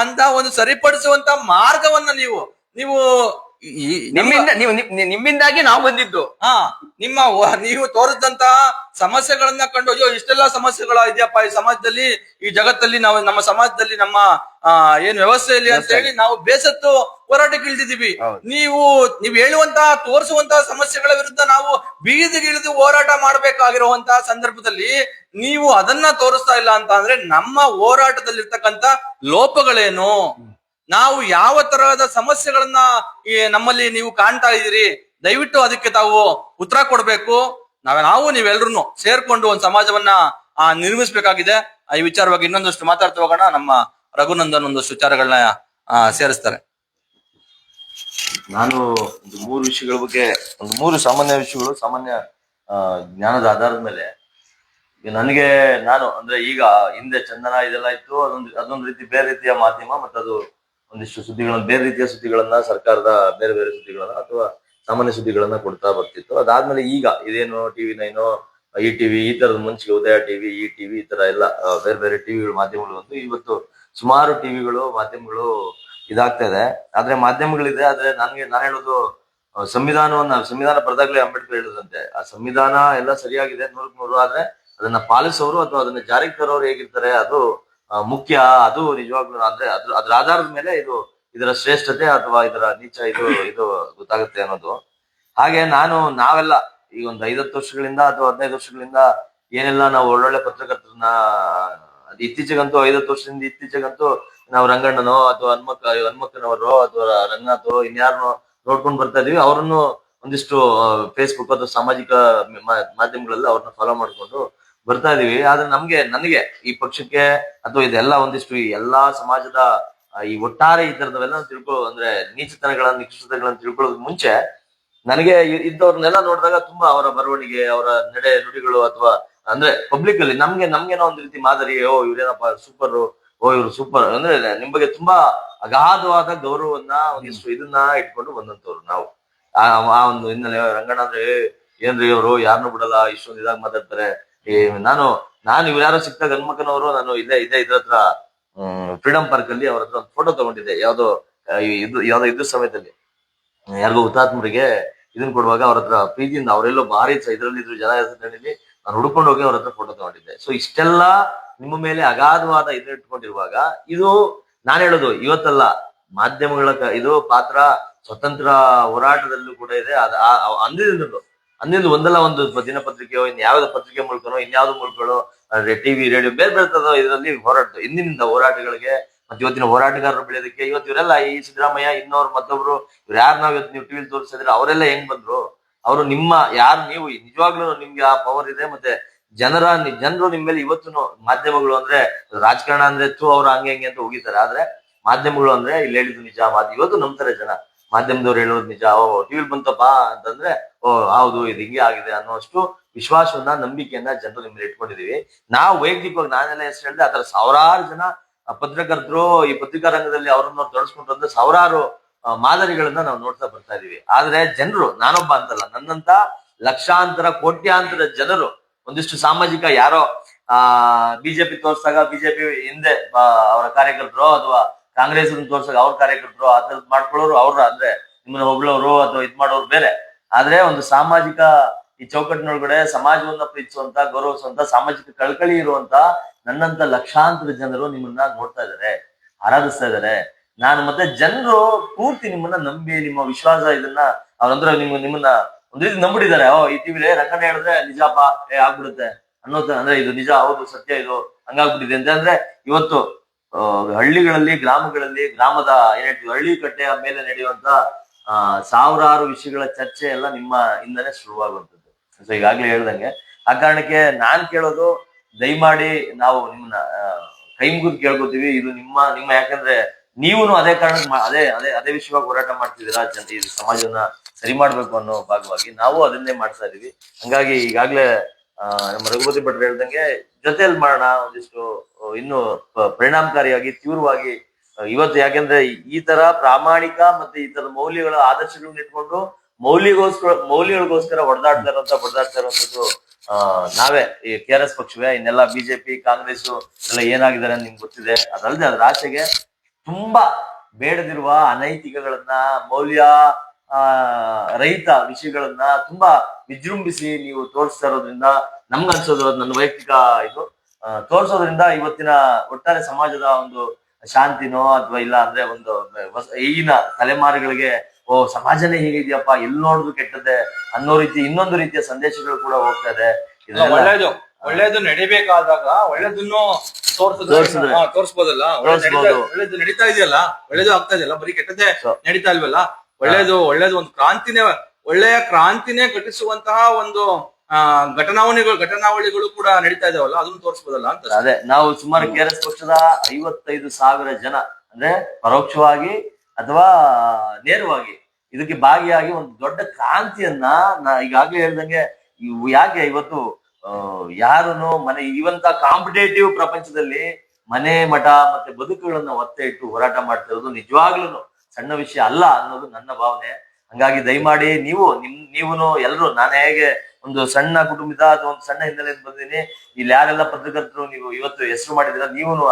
ಅಂತ ಒಂದು ಸರಿಪಡಿಸುವಂತ ಮಾರ್ಗವನ್ನ ನೀವು ನಿಮ್ಮಿಂದಾಗಿ ನಾವು ಬಂದಿದ್ದು. ನೀವು ತೋರಿಸಿದಂತಹ ಸಮಸ್ಯೆಗಳನ್ನ ಕಂಡು, ಅಯ್ಯೋ ಇಷ್ಟೆಲ್ಲಾ ಸಮಸ್ಯೆಗಳ ಇದೆಯಪ್ಪ ಈ ಸಮಾಜದಲ್ಲಿ, ಈ ಜಗತ್ತಲ್ಲಿ, ನಾವು ನಮ್ಮ ಸಮಾಜದಲ್ಲಿ, ನಮ್ಮ ಏನ್ ವ್ಯವಸ್ಥೆಯಲ್ಲಿ ಅಂತ ಹೇಳಿ ನಾವು ಬೇಸತ್ತು ಹೋರಾಟಕ್ಕೆ ಇಳಿದಿದ್ದೀವಿ. ನೀವು ಹೇಳುವಂತಹ ತೋರಿಸುವಂತಹ ಸಮಸ್ಯೆಗಳ ವಿರುದ್ಧ ನಾವು ಬೀದಿಗೆ ಇಳಿದು ಹೋರಾಟ ಮಾಡ್ಬೇಕಾಗಿರುವಂತಹ ಸಂದರ್ಭದಲ್ಲಿ ನೀವು ಅದನ್ನ ತೋರಿಸ್ತಾ ಇಲ್ಲ ಅಂತ ಅಂದ್ರೆ ನಮ್ಮ ಹೋರಾಟದಲ್ಲಿರ್ತಕ್ಕಂತ ಲೋಪಗಳೇನು, ನಾವು ಯಾವ ತರಹದ ಸಮಸ್ಯೆಗಳನ್ನ ನಮ್ಮಲ್ಲಿ ನೀವು ಕಾಣ್ತಾ ಇದ್ದೀರಿ, ದಯವಿಟ್ಟು ಅದಕ್ಕೆ ತಾವು ಉತ್ತರ ಕೊಡ್ಬೇಕು. ನಾವು ನೀವೆಲ್ರು ಸೇರ್ಕೊಂಡು ಒಂದು ಸಮಾಜವನ್ನ ನಿರ್ಮಿಸ್ಬೇಕಾಗಿದೆ. ಈ ವಿಚಾರವಾಗಿ ಇನ್ನೊಂದಷ್ಟು ಮಾತಾಡ್ತಾ ಹೋಗೋಣ. ನಮ್ಮ ರಘುನಂದನ್ ಒಂದಷ್ಟು ವಿಚಾರಗಳನ್ನ ಸೇರಿಸ್ತಾರೆ. ನಾನು ಒಂದು 3 ವಿಷಯಗಳ ಬಗ್ಗೆ, ಒಂದು 3 ಸಾಮಾನ್ಯ ವಿಷಯಗಳು, ಸಾಮಾನ್ಯ ಜ್ಞಾನದ ಆಧಾರದ ಮೇಲೆ ನನಗೆ ನಾನು ಅಂದ್ರೆ ಈಗ ಹಿಂದೆ ಚಂದನ ಇದೆಲ್ಲ ಇತ್ತು, ಅದೊಂದು ರೀತಿ ಬೇರೆ ರೀತಿಯ ಮಾಧ್ಯಮ, ಮತ್ತೆ ಅದು ಒಂದಿಷ್ಟು ಸುದ್ದಿಗಳನ್ನ, ಬೇರೆ ರೀತಿಯ ಸುದ್ದಿಗಳನ್ನ, ಸರ್ಕಾರದ ಬೇರೆ ಬೇರೆ ಸುದ್ದಿಗಳನ್ನ ಅಥವಾ ಸಾಮಾನ್ಯ ಸುದ್ದಿಗಳನ್ನ ಕೊಡ್ತಾ ಬರ್ತಿತ್ತು. ಅದಾದ್ಮೇಲೆ ಈಗ ಇದೇನು TV9, ಈ ಟಿವಿ, ಈ ತರದ ಮುಂಚೆ ಉದಯ ಟಿವಿ, ಈ ಟಿವಿ, ಈ ತರ ಎಲ್ಲ ಬೇರೆ ಬೇರೆ ಟಿವಿಗಳು, ಮಾಧ್ಯಮಗಳು ಬಂತು. ಇವತ್ತು ಸುಮಾರು ಟಿವಿಗಳು, ಮಾಧ್ಯಮಗಳು ಇದಾಗ್ತಾ ಇದೆ. ಆದ್ರೆ ಮಾಧ್ಯಮಗಳಿದೆ, ಆದ್ರೆ ನಾನು ಹೇಳೋದು ಸಂವಿಧಾನ ಬರೆದಾಗ್ಲೇ ಅಂಬೇಡ್ಕರ್ ಹೇಳಿದಂತೆ, ಆ ಸಂವಿಧಾನ ಎಲ್ಲ ಸರಿಯಾಗಿದೆ 100% ಆದ್ರೆ ಅದನ್ನ ಪಾಲಿಸೋರು ಅಥವಾ ಅದನ್ನ ಜಾರಿಗೆ ತರೋರು ಹೇಗಿರ್ತಾರೆ ಅದು ಮುಖ್ಯ. ಅದು ನಿಜವಾಗ್ಲೂ ಅಂದ್ರೆ ಅದ್ರ ಆಧಾರದ ಮೇಲೆ ಇದರ ಶ್ರೇಷ್ಠತೆ ಅಥವಾ ಇದರ ನೀಚ ಇದು ಗೊತ್ತಾಗುತ್ತೆ ಅನ್ನೋದು. ಹಾಗೆ ನಾವೆಲ್ಲ ಈಗ ಒಂದು 5-10 ವರ್ಷಗಳಿಂದ ಅಥವಾ 15 ವರ್ಷಗಳಿಂದ ಏನೆಲ್ಲ ನಾವು ಒಳ್ಳೊಳ್ಳೆ ಪತ್ರಕರ್ತರನ್ನ, ಅದು ಇತ್ತೀಚೆಗಂತೂ 5-10 ವರ್ಷದಿಂದ ಇತ್ತೀಚೆಗಂತೂ ನಾವು ರಂಗಣ್ಣನೋ ಅಥವಾ ಹನ್ಮಕ್ಕನವರೋ ಅಥವಾ ರಂಗನಾಥೋ ಇನ್ಯಾರನೋ ನೋಡ್ಕೊಂಡು ಬರ್ತಾ ಇದೀವಿ. ಅವರನ್ನು ಒಂದಿಷ್ಟು ಫೇಸ್ಬುಕ್ ಅಥವಾ ಸಾಮಾಜಿಕ ಮಾಧ್ಯಮಗಳಲ್ಲಿ ಅವ್ರನ್ನ ಫಾಲೋ ಮಾಡ್ಕೊಂಡು ಬರ್ತಾ ಇದೀವಿ. ಆದ್ರೆ ನನಗೆ ಈ ಪಕ್ಷಕ್ಕೆ ಅಥವಾ ಇದೆಲ್ಲ ಒಂದಿಷ್ಟು ಈ ಎಲ್ಲಾ ಸಮಾಜದ ಈ ಒಟ್ಟಾರೆ ಈ ತರದವೆಲ್ಲ ಅಂದ್ರೆ ನಿಕೃಷ್ಟತೆಗಳನ್ನ ತಿಳ್ಕೊಳ್ಳೋದ್ ಮುಂಚೆ ನನಗೆ ಇದ್ದವ್ರನ್ನೆಲ್ಲ ನೋಡಿದಾಗ ತುಂಬಾ ಅವರ ಬರವಣಿಗೆ, ಅವರ ನಡೆ ನುಡಿಗಳು, ಅಥವಾ ಅಂದ್ರೆ ಪಬ್ಲಿಕ್ ಅಲ್ಲಿ ನಮ್ಗೇನೋ ಒಂದ್ ರೀತಿ ಮಾದರಿ, ಇವ್ರೇನಪ್ಪ ಸೂಪರ್, ಇವ್ರು ಸೂಪರ್ ಅಂದ್ರೆ ನಿಮ್ ಬಗ್ಗೆ ತುಂಬಾ ಅಗಾಧವಾದ ಗೌರವವನ್ನ, ಒಂದಿಷ್ಟು ಇದನ್ನ ಇಟ್ಕೊಂಡು ಬಂದಂತವ್ರು ನಾವು. ಆ ಒಂದು ಹಿನ್ನೆಲೆ ರಂಗಣ್ಣ ಅಂದ್ರೆ ಏನ್ರಿ ಅವರು ಯಾರನ್ನೂ ಬಿಡಲ್ಲ, ಇಷ್ಟೊಂದು ಇದಾಗ ಮಾತಾಡ್ತಾರೆ. ನಾನು ಇವ್ರ್ಯಾರೋ ಸಿಕ್ತಾಗ ಹನ್ಮಕ್ಕನವರು, ನಾನು ಇದ್ರ ಹತ್ರ ಫ್ರೀಡಂ ಪಾರ್ಕ್ ಅಲ್ಲಿ ಅವ್ರ ಹತ್ರ ಒಂದು ಫೋಟೋ ತಗೊಂಡಿದ್ದೆ. ಯಾವ್ದೋ ಇದ್ರ ಸಮಯದಲ್ಲಿ ಯಾರಿಗೋ ಹುತಾತ್ಮರಿಗೆ ಇದನ್ನ ಕೊಡುವಾಗ ಅವ್ರ ಹತ್ರ ಪ್ರೀತಿಯಿಂದ, ಅವರೆಲ್ಲೋ ಭಾರಿ ಇದ್ರಲ್ಲಿ ಇದ್ರು ಜನ ಹೆಸರಿನಲ್ಲಿ, ನಾನು ಹುಡ್ಕೊಂಡು ಹೋಗಿ ಅವ್ರ ಹತ್ರ ಫೋಟೋ ತಗೊಂಡಿದ್ದೆ. ಸೊ ಇಷ್ಟೆಲ್ಲ ನಿಮ್ಮ ಮೇಲೆ ಅಗಾಧವಾದ ಇದನ್ನ ಇಟ್ಕೊಂಡಿರುವಾಗ, ಇದು ನಾನು ಹೇಳೋದು ಇವತ್ತಲ್ಲ, ಮಾಧ್ಯಮಗಳ ಇದು ಪಾತ್ರ ಸ್ವತಂತ್ರ ಹೋರಾಟದಲ್ಲೂ ಕೂಡ ಇದೆ. ಅಂದಿದ್ದು ಒಂದಲ್ಲ ಒಂದು ದಿನಪತ್ರಿಕೆಯೋ ಇನ್ಯಾವ್ದೋ ಪತ್ರಿಕೆ ಮೂಲಕನೋ ಇನ್ಯಾವ್ದೋ ಮೂಲಕಗಳು ಟಿವಿ, ರೇಡಿಯೋ ಬೇರೆ ಬೇರೆ ಇದರಲ್ಲಿ ಹೋರಾಟ ಇಂದಿನಿಂದ ಹೋರಾಟಗಳಿಗೆ ಮತ್ತೆ ಇವತ್ತಿನ ಹೋರಾಟಗಾರರು ಬೆಳೆಯೋದಕ್ಕೆ ಇವತ್ತು ಇವರೆಲ್ಲ ಈ ಸಿದ್ದರಾಮಯ್ಯ ಇನ್ನೋರು ಮತ್ತೊಬ್ರು ಇವ್ರು ಯಾರು ನಾವ್ ಇವತ್ತು ನೀವು ಟಿವಿಲಿ ತೋರಿಸಿದ್ರೆ ಅವರೆಲ್ಲ ಹೆಂಗ್ ಬಂದ್ರು? ಅವರು ನೀವು ನಿಜವಾಗ್ಲೂ ನಿಮ್ಗೆ ಆ ಪವರ್ ಇದೆ. ಮತ್ತೆ ಜನರು ನಿಮ್ ಮೇಲೆ ಇವತ್ತು ಮಾಧ್ಯಮಗಳು ಅಂದ್ರೆ ರಾಜಕಾರಣ ಅಂದ್ರೆ ಅವ್ರು ಹಂಗೆ ಅಂತ ಹೋಗಿದ್ದಾರೆ. ಆದ್ರೆ ಮಾಧ್ಯಮಗಳು ಅಂದ್ರೆ ಇಲ್ಲಿ ಹೇಳಿದ್ದು ನಿಜ, ಇವತ್ತು ನಂಬ್ತಾರೆ ಜನ. ಮಾಧ್ಯಮದವ್ರು ಹೇಳೋದು ನಿಜ, ಟಿವಿಲ್ ಬಂತಪ್ಪ ಅಂತಂದ್ರೆ ಹೌದು ಇದು ಹಿಂಗೆ ಆಗಿದೆ ಅನ್ನೋಷ್ಟು ವಿಶ್ವಾಸವನ್ನ, ನಂಬಿಕೆಯನ್ನ ಜನರು ನಿಮ್ಮಲ್ಲಿ ಇಟ್ಕೊಂಡಿದೀವಿ. ನಾವು ವೈಯಕ್ತಿಕವಾಗಿ ನಾನೆಲ್ಲ ಹೆಸರು ಹೇಳಿದೆ, ಆತರ ಸಾವಿರಾರು ಜನ ಪತ್ರಕರ್ತರು ಈ ಪತ್ರಿಕಾ ರಂಗದಲ್ಲಿ ಅವರನ್ನ ತೊಡಸ್ಕೊಂಡ್ರೆ ಸಾವಿರಾರು ಮಾದರಿಗಳನ್ನ ನಾವು ನೋಡ್ತಾ ಬರ್ತಾ ಇದೀವಿ. ಆದ್ರೆ ಜನರು, ನಾನೊಬ್ಬ ಅಂತಲ್ಲ, ನನ್ನಂತ ಲಕ್ಷಾಂತರ ಕೋಟ್ಯಾಂತರ ಜನರು, ಒಂದಿಷ್ಟು ಸಾಮಾಜಿಕ ಯಾರೋ ಬಿಜೆಪಿ ತೋರ್ಸಾಗ ಬಿಜೆಪಿ ಹಿಂದೆ ಅವರ ಕಾರ್ಯಕರ್ತರು ಅಥವಾ ಕಾಂಗ್ರೆಸ್ ತೋರ್ಸಾಗ ಅವ್ರ ಕಾರ್ಯಕರ್ತರು ಆ ತರದ್ ಮಾಡ್ಕೊಳ್ಳೋರು ಅವ್ರ, ಅಂದ್ರೆ ನಿಮ್ಮನ್ನ ಹೊಗಳೋರು ಅಥವಾ ಇದ್ ಮಾಡೋರು ಬೇರೆ. ಆದ್ರೆ ಒಂದು ಸಾಮಾಜಿಕ ಈ ಚೌಕಟ್ಟಿನೊಳಗಡೆ ಸಮಾಜವನ್ನ ಪ್ರೀತಿಸುವಂತ, ಗೌರವಿಸುವಂತ, ಸಾಮಾಜಿಕ ಕಳಕಳಿ ಇರುವಂತ ನನ್ನಂತ ಲಕ್ಷಾಂತರ ಜನರು ನಿಮ್ಮನ್ನ ನೋಡ್ತಾ ಇದಾರೆ, ಆರಾಧಿಸ್ತಾ ಇದಾರೆ. ಮತ್ತೆ ಜನರು ಪೂರ್ತಿ ನಿಮ್ಮನ್ನ ನಂಬಿ, ನಿಮ್ಮ ವಿಶ್ವಾಸ ಇದನ್ನ ಅವ್ರಂದ್ರೆ ನಿಮ್ಮನ್ನ ಒಂದ್ ರೀತಿ ನಂಬಿಟ್ಟಿದ್ದಾರೆ. ಈ ಟಿವಿಲಿ ರಂಗಣ್ಣ ಹೇಳಿದ್ರೆ ನಿಜಪ್ಪ ಆಗ್ಬಿಡುತ್ತೆ ಅನ್ನೋದು, ಅಂದ್ರೆ ಇದು ನಿಜ, ಹೌದು ಸತ್ಯ, ಇದು ಹಂಗಾಗ್ಬಿಟ್ಟಿದೆ ಅಂತ. ಅಂದ್ರೆ ಇವತ್ತು ಹಳ್ಳಿಗಳಲ್ಲಿ, ಗ್ರಾಮಗಳಲ್ಲಿ, ಗ್ರಾಮದ ಏನ್ ಹೇಳ್ತೀವಿ ಹಳ್ಳಿ ಕಟ್ಟೆಯ ಮೇಲೆ ನಡೆಯುವಂತ ಸಾವಿರಾರು ವಿಷಯಗಳ ಚರ್ಚೆ ಎಲ್ಲ ನಿಮ್ಮ ಇಂದನೇ ಶುರುವಾಗುವಂಥದ್ದು. ಸೊ ಈಗಾಗ್ಲೇ ಹೇಳ್ದಂಗೆ, ಆ ಕಾರಣಕ್ಕೆ ನಾನ್ ಕೇಳೋದು, ದಯಮಾಡಿ ನಾವು ನಿಮ್ಮನ್ನ ಕೈ ಮುಗಿದು ಕೇಳ್ಕೊತೀವಿ, ಇದು ನಿಮ್ಮ ಯಾಕಂದ್ರೆ ನೀವು ಅದೇ ಕಾರಣಕ್ಕೆ ಅದೇ ವಿಷಯವಾಗಿ ಹೋರಾಟ ಮಾಡ್ತಿದ್ದೀರಾ, ಈ ಸಮಾಜವನ್ನ ಸರಿ ಮಾಡ್ಬೇಕು ಅನ್ನೋ ಭಾಗವಾಗಿ ನಾವು ಅದನ್ನೇ ಮಾಡ್ತಾ ಇದೀವಿ. ಹಂಗಾಗಿ ಈಗಾಗ್ಲೇ ನಮ್ಮ ರಘುಪತಿ ಭಟ್ರು ಹೇಳ್ದಂಗೆ ಜೊತೆಯಲ್ಲಿ ಮಾಡೋಣ, ಒಂದಿಷ್ಟು ಇನ್ನು ಪರಿಣಾಮಕಾರಿಯಾಗಿ, ತೀವ್ರವಾಗಿ ಇವತ್ತು. ಯಾಕೆಂದ್ರೆ ಈ ತರ ಪ್ರಾಮಾಣಿಕ ಮತ್ತೆ ಈ ತರ ಮೌಲ್ಯಗಳ ಆದರ್ಶಗಳನ್ನ ಇಟ್ಕೊಂಡು ಮೌಲ್ಯಗಳಿಗೋಸ್ಕರ ಹೊಡೆದಾಡ್ತಾ ಇರುವಂತದ್ದು ನಾವೇ ಈ KRS ಪಕ್ಷವೇ. ಇನ್ನೆಲ್ಲ ಬಿಜೆಪಿ, ಕಾಂಗ್ರೆಸ್ ಎಲ್ಲ ಏನಾಗಿದ್ದಾರೆ ನಿಮ್ಗೆ ಗೊತ್ತಿದೆ. ಅದಲ್ಲದೆ ಅದ್ರ ಆಚೆಗೆ ತುಂಬಾ ಬೇಡದಿರುವ ಅನೈತಿಕಗಳನ್ನ, ಮೌಲ್ಯ ರಹಿತ ವಿಷಯಗಳನ್ನ ತುಂಬಾ ವಿಜೃಂಭಿಸಿ ನೀವು ತೋರಿಸ್ತಾ ಇರೋದ್ರಿಂದ ನಮ್ಗನ್ಸೋದು, ನನ್ನ ವೈಯಕ್ತಿಕ ಇದು ತೋರಿಸೋದ್ರಿಂದ ಇವತ್ತಿನ ಒಟ್ಟಾರೆ ಸಮಾಜದ ಒಂದು ಶಾಂತಿನೋ ಅಥವಾ ಇಲ್ಲ ಅಂದ್ರೆ ಒಂದು ಈಗಿನ ತಲೆಮಾರುಗಳಿಗೆ ಸಮಾಜನೇ ಹೀಗಿದ್ಯಪ್ಪ, ಎಲ್ಲಿ ನೋಡಿದ್ರು ಕೆಟ್ಟದೆ ಅನ್ನೋ ರೀತಿ ಇನ್ನೊಂದು ರೀತಿಯ ಸಂದೇಶಗಳು ಕೂಡ ಹೋಗ್ತಾ ಇದೆ. ಒಳ್ಳೇದು ನಡಿಬೇಕಾದಾಗ ಒಳ್ಳೇದನ್ನು ತೋರಿಸ್ಬೋದಲ್ಲ, ಒಳ್ಳೇದು ನಡೀತಾ ಇದೆಯಲ್ಲ, ಒಳ್ಳೇದು ಆಗ್ತಾ ಇದೆಯಲ್ಲ, ಬರೀ ಕೆಟ್ಟದ್ದೇ ನಡೀತಾ ಇಲ್ವಲ್ಲ. ಒಳ್ಳೇದು ಒಂದು ಒಳ್ಳೆಯ ಕ್ರಾಂತಿನೇ ಘಟಿಸುವಂತಹ ಒಂದು ಘಟನಾವಳಿಗಳು ಕೂಡ ನಡೀತಾ ಇದಾವಲ್ಲ, ಅದನ್ನು ತೋರಿಸ್ಬೋದಲ್ಲ ಅಂತ. ಅದೇ ನಾವು ಸುಮಾರು KRS ಪಕ್ಷದ 55,000 ಜನ ಅಂದ್ರೆ ಪರೋಕ್ಷವಾಗಿ ಅಥವಾ ನೇರವಾಗಿ ಇದಕ್ಕೆ ಭಾಗಿಯಾಗಿ ಒಂದು ದೊಡ್ಡ ಕ್ರಾಂತಿಯನ್ನ ಈಗಾಗ್ಲೇ ಹೇಳ್ದಂಗೆ ಯಾಕೆ ಇವತ್ತು ಯಾರನ್ನು ಮನೆ ಇವಂತ ಕಾಂಪಿಟೇಟಿವ್ ಪ್ರಪಂಚದಲ್ಲಿ ಮನೆ ಮಠ ಮತ್ತೆ ಬದುಕುಗಳನ್ನ ಒತ್ತೆ ಇಟ್ಟು ಹೋರಾಟ ಮಾಡ್ತಾ ಇರೋದು ನಿಜವಾಗ್ಲೂ ಸಣ್ಣ ವಿಷಯ ಅಲ್ಲ ಅನ್ನೋದು ನನ್ನ ಭಾವನೆ. ಹಂಗಾಗಿ ದಯಮಾಡಿ ನೀವುನು ಎಲ್ರು, ನಾನು ಹೇಗೆ ಒಂದು ಸಣ್ಣ ಕುಟುಂಬದ ಅಥವಾ ಒಂದು ಸಣ್ಣ ಹಿನ್ನೆಲೆಯಿಂದ ಬಂದಿನಿ, ಇಲ್ಲಿ ಯಾರೆಲ್ಲ ಪತ್ರಕರ್ತರು ನೀವು ಇವತ್ತು ಹೆಸರು ಮಾಡಿದಿರ, ನೀವುನು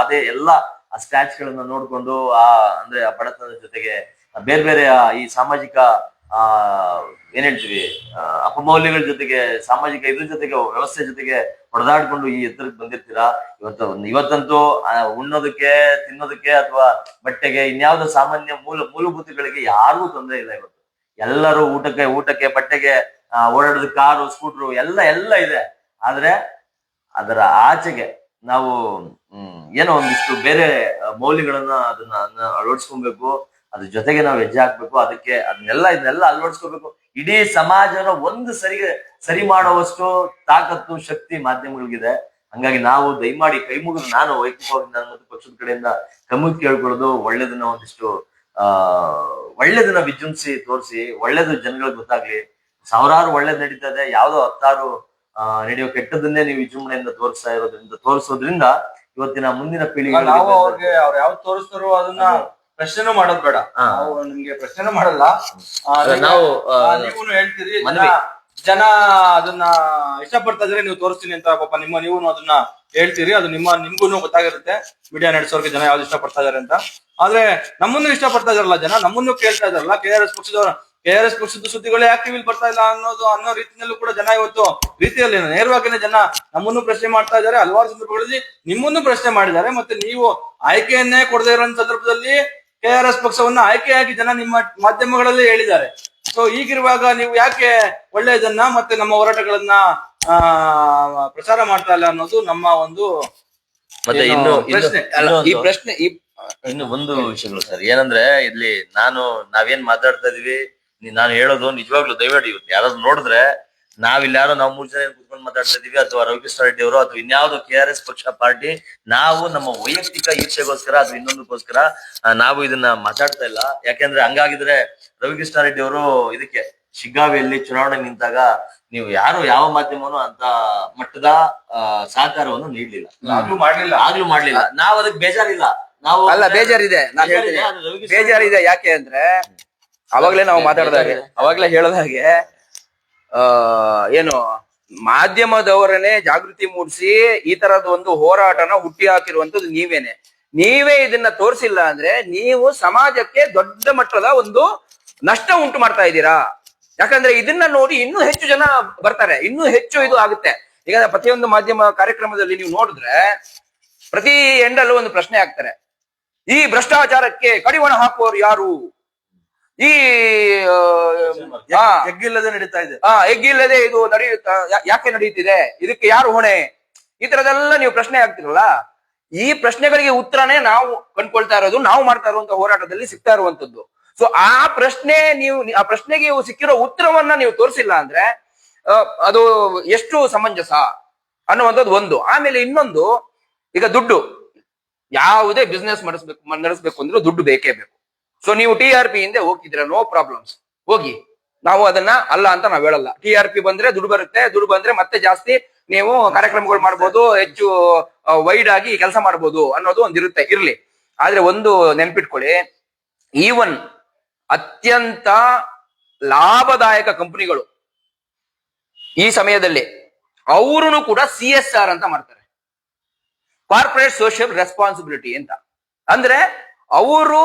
ಅದೇ ಎಲ್ಲ ಆ ಸ್ಕ್ರಾಚ್ ಗಳನ್ನ ನೋಡ್ಕೊಂಡು ಅಂದ್ರೆ ಆ ಬಡತನದ ಜೊತೆಗೆ ಬೇರೆ ಬೇರೆ ಈ ಸಾಮಾಜಿಕ ಏನ್ ಹೇಳ್ತೀವಿ ಅಪಮೌಲ್ಯಗಳ ಜೊತೆಗೆ ಸಾಮಾಜಿಕ ಇದ್ರ ಜೊತೆಗೆ ವ್ಯವಸ್ಥೆ ಜೊತೆಗೆ ಹೊಡೆದಾಡ್ಕೊಂಡು ಈ ಎತ್ತರಕ್ಕೆ ಬಂದಿರ್ತೀರಾ. ಇವತ್ತಂತೂ ಉಣ್ಣೋದಕ್ಕೆ, ತಿನ್ನೋದಕ್ಕೆ ಅಥವಾ ಬಟ್ಟೆಗೆ ಇನ್ಯಾವುದೋ ಸಾಮಾನ್ಯ ಮೂಲಭೂತಗಳಿಗೆ ಯಾರಿಗೂ ತೊಂದರೆ ಇಲ್ಲ. ಇವತ್ತು ಎಲ್ಲರೂ ಊಟಕ್ಕೆ ಬಟ್ಟೆಗೆ ಓಡಾಡೋದು, ಕಾರು ಸ್ಕೂಟ್ರು ಎಲ್ಲ ಇದೆ. ಆದ್ರೆ ಅದರ ಆಚೆಗೆ ನಾವು ಏನೋ ಒಂದಿಷ್ಟು ಬೇರೆ ಮೌಲ್ಯಗಳನ್ನ ಅದನ್ನ ಅಳವಡಿಸ್ಕೊಬೇಕು. ಅದ್ರ ಜೊತೆಗೆ ನಾವು ಹೆಜ್ಜೆ ಹಾಕ್ಬೇಕು. ಇದನ್ನೆಲ್ಲ ಅಳವಡಿಸ್ಕೋಬೇಕು. ಇಡೀ ಸಮಾಜನ ಒಂದು ಸರಿ ಮಾಡುವಷ್ಟು ತಾಕತ್ತು, ಶಕ್ತಿ ಮಾಧ್ಯಮಗಳಿಗಿದೆ. ಹಂಗಾಗಿ ನಾವು ದಯಮಾಡಿ ಕೈ ಮುಗಿದು, ನಾನು ವೈಯಕ್ತಿಕವಾಗಿ ನನ್ನ ಮತ್ತು ಪಕ್ಷದ ಕಡೆಯಿಂದ ಕಮ್ಮಿ ಕೇಳ್ಕೊಳ್ಳೋದು, ಒಳ್ಳೇದನ್ನ ಒಂದಿಷ್ಟು ಒಳ್ಳೇದನ್ನ ವಿಜೃಂಭಿಸಿ ತೋರಿಸಿ, ಒಳ್ಳೇದು ಜನಗಳಿಗೆ ಗೊತ್ತಾಗ್ಲಿ. ಸಾವಿರಾರು ಒಳ್ಳೇದ್ ನಡೀತಾ ಇದೆ, ಯಾವ್ದೋ 10 ನಡೆಯೋ ಕೆಟ್ಟದನ್ನೇ ನೀವು ವಿಜೃಂಭಣೆಯಿಂದ ತೋರಿಸೋದ್ರಿಂದ ಇವತ್ತಿನ ಮುಂದಿನ ಪೀಳಿಗೆ ನಾವು ಅವ್ರಿಗೆ ಅವ್ರು ಯಾವ್ದು ತೋರಿಸ್ತಾರೋ ಅದನ್ನ ಪ್ರಶ್ನೆ ಮಾಡೋದ್ ಬೇಡ. ನಾವು ನಿಮ್ಗೆ ಪ್ರಶ್ನೆ ಮಾಡಲ್ಲ. ನಾವು ನೀವು ಹೇಳ್ತೀರಿ, ಜನ ಅದನ್ನ ಇಷ್ಟಪಡ್ತಾ ಇದ್ರೆ ನೀವು ತೋರಿಸ್ತೀನಿ ಅಂತ. ಪಾಪ ನೀವು ಅದನ್ನ ಹೇಳ್ತೀರಿ, ಅದು ನಿಮ್ಗೂ ಗೊತ್ತಾಗಿರುತ್ತೆ. ಮೀಡಿಯಾ ನಡೆಸೋರ್ಗೆ ಜನ ಯಾವ್ದು ಇಷ್ಟಪಡ್ತಾ ಇದಾರೆ ಅಂತ. ಆದ್ರೆ ನಮ್ಮನ್ನು ಇಷ್ಟಪಡ್ತಾ ಇದಾರಲ್ಲ ಜನ, ನಮ್ಮನ್ನು ಕೇಳ್ತಾ ಇದಾರಲ್ಲ. KRS ಪಕ್ಷದ ಸುದ್ದಿಗಳೇ ಯಾಕೆ ಟಿವಿಲಿ ಬರ್ತಾ ಇಲ್ಲ ಅನ್ನೋ ರೀತಿಯಲ್ಲೂ ಕೂಡ ಜನ ಇವತ್ತು ರೀತಿಯಲ್ಲಿ ನೇರವಾಗಿನೇ ಜನ ನಮ್ಮನ್ನು ಪ್ರಶ್ನೆ ಮಾಡ್ತಾ ಇದ್ದಾರೆ. ಹಲವಾರು ಸಂದರ್ಭಗಳಲ್ಲಿ ನಿಮ್ಮನ್ನು ಪ್ರಶ್ನೆ ಮಾಡಿದ್ದಾರೆ. ಮತ್ತೆ ನೀವು ಆಯ್ಕೆಯನ್ನೇ ಕೊಡದೇ ಇರೋ ಸಂದರ್ಭದಲ್ಲಿ KRS ಪಕ್ಷವನ್ನ ಆಯ್ಕೆಯಾಗಿ ಜನ ನಿಮ್ಮ ಮಾಧ್ಯಮಗಳಲ್ಲಿ ಹೇಳಿದ್ದಾರೆ. ಸೊ ಹೀಗಿರುವಾಗ ನೀವು ಯಾಕೆ ಒಳ್ಳೆಯದನ್ನ ಮತ್ತೆ ನಮ್ಮ ಹೋರಾಟಗಳನ್ನ ಪ್ರಚಾರ ಮಾಡ್ತಾ ಇಲ್ಲ ಅನ್ನೋದು ನಮ್ಮ ಒಂದು ಮತ್ತೆ ಪ್ರಶ್ನೆ. ಇನ್ನು ಒಂದು ವಿಷಯಗಳು ಸರ್, ಏನಂದ್ರೆ ಇಲ್ಲಿ ನಾವೇನ್ ಮಾತಾಡ್ತಾ ಇದೀವಿ, ನಾನು ಹೇಳೋದು ನಿಜವಾಗ್ಲೂ ದಯವಿಟ್ಟು ಇವತ್ತು ಯಾರಾದ್ರೂ ನೋಡಿದ್ರೆ, ನಾವು 3 ಜನ ಕುತ್ಕೊಂಡು ಮಾತಾಡ್ತಾ ಇದೀವಿ, ಅಥವಾ ರವಿಕೃಷ್ಣ ರೆಡ್ಡಿ ಅವರು ಅಥವಾ ಇನ್ಯಾವುದೋ KRS ಪಕ್ಷ ಪಾರ್ಟಿ, ನಾವು ನಮ್ಮ ವೈಯಕ್ತಿಕ ಈರ್ಷೆಗೋಸ್ಕರ ಅಥವಾ ಇನ್ನೊಂದಕ್ಕೋಸ್ಕರ ನಾವು ಇದನ್ನ ಮಾತಾಡ್ತಾ ಇಲ್ಲ. ಯಾಕೆಂದ್ರೆ ಹಂಗಾಗಿದ್ರೆ ರವಿಕೃಷ್ಣ ರೆಡ್ಡಿ ಅವರು ಇದಕ್ಕೆ ಶಿಗ್ಗಾವಿಯಲ್ಲಿ ಚುನಾವಣೆ ನಿಂತಾಗ ನೀವು ಯಾವ ಮಾಧ್ಯಮನು ಅಂತ ಮಟ್ಟದ ಸಹಕಾರವನ್ನು ನೀಡ್ಲಿಲ್ಲ, ಆಗ್ಲೂ ಮಾಡ್ಲಿಲ್ಲ. ನಾವು ಅದಕ್ಕೆ ಬೇಜಾರಿಲ್ಲ. ಬೇಜಾರಿದೆ, ನಾನು ಹೇಳ್ತೀನಿ ಬೇಜಾರಿದೆ. ಯಾಕೆ ಅಂದ್ರೆ ಅವಾಗ್ಲೇ ನಾವು ಮಾತಾಡಿದಾಗೆ, ಅವಾಗ್ಲೇ ಹೇಳದಾಗೆ ಏನು ಮಾಧ್ಯಮದವರನ್ನೇ ಜಾಗೃತಿ ಮೂಡಿಸಿ ಈ ತರದ ಒಂದು ಹೋರಾಟನ ಹುಟ್ಟಿ ಹಾಕಿರುವಂತದ್ದು ನೀವೇ ಇದನ್ನ ತೋರಿಸಿಲ್ಲ ಅಂದ್ರೆ ನೀವು ಸಮಾಜಕ್ಕೆ ದೊಡ್ಡ ಮಟ್ಟದ ಒಂದು ನಷ್ಟ ಉಂಟು ಮಾಡ್ತಾ ಇದ್ದೀರಾ. ಯಾಕಂದ್ರೆ ಇದನ್ನ ನೋಡಿ ಇನ್ನೂ ಹೆಚ್ಚು ಜನ ಬರ್ತಾರೆ, ಇನ್ನೂ ಹೆಚ್ಚು ಇದು ಆಗುತ್ತೆ. ಈಗ ಪ್ರತಿಯೊಂದು ಮಾಧ್ಯಮ ಕಾರ್ಯಕ್ರಮದಲ್ಲಿ ನೀವು ನೋಡಿದ್ರೆ ಪ್ರತಿ ಎಂಡಲ್ಲೂ ಒಂದು ಪ್ರಶ್ನೆ ಹಾಕ್ತಾರೆ, ಈ ಭ್ರಷ್ಟಾಚಾರಕ್ಕೆ ಕಡಿವಾಣ ಹಾಕುವವರು ಯಾರು? ಈ ಎಗ್ಗಿಲ್ಲದೆ ನಡೀತಾ ಇದೆ, ಎಗ್ಗಿಲ್ಲದೆ ಇದು ಯಾಕೆ ನಡೆಯುತ್ತಿದೆ, ಇದಕ್ಕೆ ಯಾರು ಹೊಣೆ? ಈ ತರದೆಲ್ಲ ನೀವು ಪ್ರಶ್ನೆ ಹಾಕ್ತಿರಲ್ಲ, ಈ ಪ್ರಶ್ನೆಗಳಿಗೆ ಉತ್ತರನೇ ನಾವು ಕಂಡ್ಕೊಳ್ತಾ ಇರೋದು, ನಾವು ಮಾಡ್ತಾ ಇರುವಂತ ಹೋರಾಟದಲ್ಲಿ ಸಿಗ್ತಾ ಇರುವಂತದ್ದು. ಸೊ ಆ ಪ್ರಶ್ನೆಗೆ ಸಿಕ್ಕಿರೋ ಉತ್ತರವನ್ನ ನೀವು ತೋರಿಸಿಲ್ಲ ಅಂದ್ರೆ ಅದು ಎಷ್ಟು ಸಮಂಜಸ ಅನ್ನುವಂಥದ್ದು ಒಂದು. ಆಮೇಲೆ ಇನ್ನೊಂದು, ಈಗ ದುಡ್ಡು, ಯಾವುದೇ ಬಿಸ್ನೆಸ್ ನಡೆಸಬೇಕು ಅಂದ್ರೆ ದುಡ್ಡು ಬೇಕೇ ಬೇಕು. ಸೊ ನೀವು TRP ಹಿಂದೆ ಹೋಗ್ತಿದ್ರೆ ನೋ ಪ್ರಾಬ್ಲಮ್ಸ್, ಹೋಗಿ, ನಾವು ಅದನ್ನ ಅಲ್ಲ ಅಂತ ನಾವ್ ಹೇಳಲ್ಲ. TRP ಬಂದ್ರೆ ದುಡ್ಡು ಬರುತ್ತೆ, ದುಡ್ಡು ಬಂದ್ರೆ ಮತ್ತೆ ಜಾಸ್ತಿ ನೀವು ಕಾರ್ಯಕ್ರಮಗಳು ಮಾಡ್ಬೋದು, ಹೆಚ್ಚು ವೈಡ್ ಆಗಿ ಕೆಲಸ ಮಾಡ್ಬೋದು ಅನ್ನೋದು ಒಂದಿರುತ್ತೆ, ಇರ್ಲಿ. ಆದ್ರೆ ಒಂದು ನೆನ್ಪಿಟ್ಕೊಳ್ಳಿ, ಈವನ್ ಅತ್ಯಂತ ಲಾಭದಾಯಕ ಕಂಪನಿಗಳು ಈ ಸಮಯದಲ್ಲಿ ಅವರು ಕೂಡ CSR ಅಂತ ಮಾಡ್ತಾರೆ, ಕಾರ್ಪೊರೇಟ್ ಸೋಷಿಯಲ್ ರೆಸ್ಪಾನ್ಸಿಬಿಲಿಟಿ ಅಂತ. ಅಂದ್ರೆ ಅವರು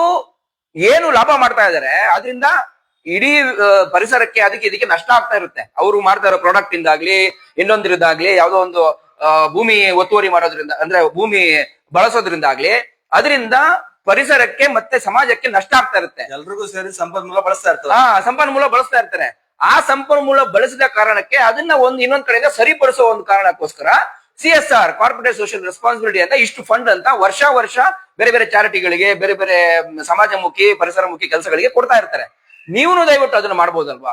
ಏನು ಲಾಭ ಮಾಡ್ತಾ ಇದಾರೆ ಅದರಿಂದ ಇಡೀ ಪರಿಸರಕ್ಕೆ ಅದಕ್ಕೆ ಇದಕ್ಕೆ ನಷ್ಟ ಆಗ್ತಾ ಇರುತ್ತೆ. ಅವರು ಮಾಡ್ತಾ ಇರೋ ಪ್ರಾಡಕ್ಟ್ ಇಂದಾಗ್ಲಿ ಇನ್ನೊಂದ್ರದ್ದಾಗ್ಲಿ, ಯಾವ್ದೋ ಒಂದು ಭೂಮಿ ಒತ್ತುವರಿ ಮಾಡೋದ್ರಿಂದ, ಅಂದ್ರೆ ಭೂಮಿ ಬಳಸೋದ್ರಿಂದಾಗ್ಲಿ ಅದರಿಂದ ಪರಿಸರಕ್ಕೆ ಮತ್ತೆ ಸಮಾಜಕ್ಕೆ ನಷ್ಟ ಆಗ್ತಾ ಇರುತ್ತೆ. ಎಲ್ರಿಗೂ ಸೇರಿ ಸಂಪನ್ಮೂಲ ಬಳಸ್ತಾ ಇರ್ತಾರೆ. ಸಂಪನ್ಮೂಲ ಬಳಸ್ತಾ ಇರ್ತಾರೆ. ಆ ಸಂಪನ್ಮೂಲ ಬಳಸಿದ ಕಾರಣಕ್ಕೆ ಅದನ್ನ ಇನ್ನೊಂದ್ ಕಡೆಯಿಂದ ಸರಿಪಡಿಸೋ ಒಂದು ಕಾರಣಕ್ಕೋಸ್ಕರ CSR, ಕಾರ್ಪೊರೇಟ್ ಸೋಷಿಯಲ್ ರೆಸ್ಪಾನ್ಸಿಬಿಲಿಟಿ ಅಂತ ಇಷ್ಟು ಫಂಡ್ ಅಂತ ವರ್ಷ ಬೇರೆ ಬೇರೆ ಚಾರಿಟಿಗಳಿಗೆ, ಬೇರೆ ಬೇರೆ ಸಮಾಜಮುಖಿ ಪರಿಸರಮುಖಿ ಕೆಲಸಗಳಿಗೆ ಕೊಡ್ತಾ ಇರ್ತಾರೆ. ನೀವು ದಯವಿಟ್ಟು ಅದನ್ನ ಮಾಡ್ಬೋದಲ್ವಾ?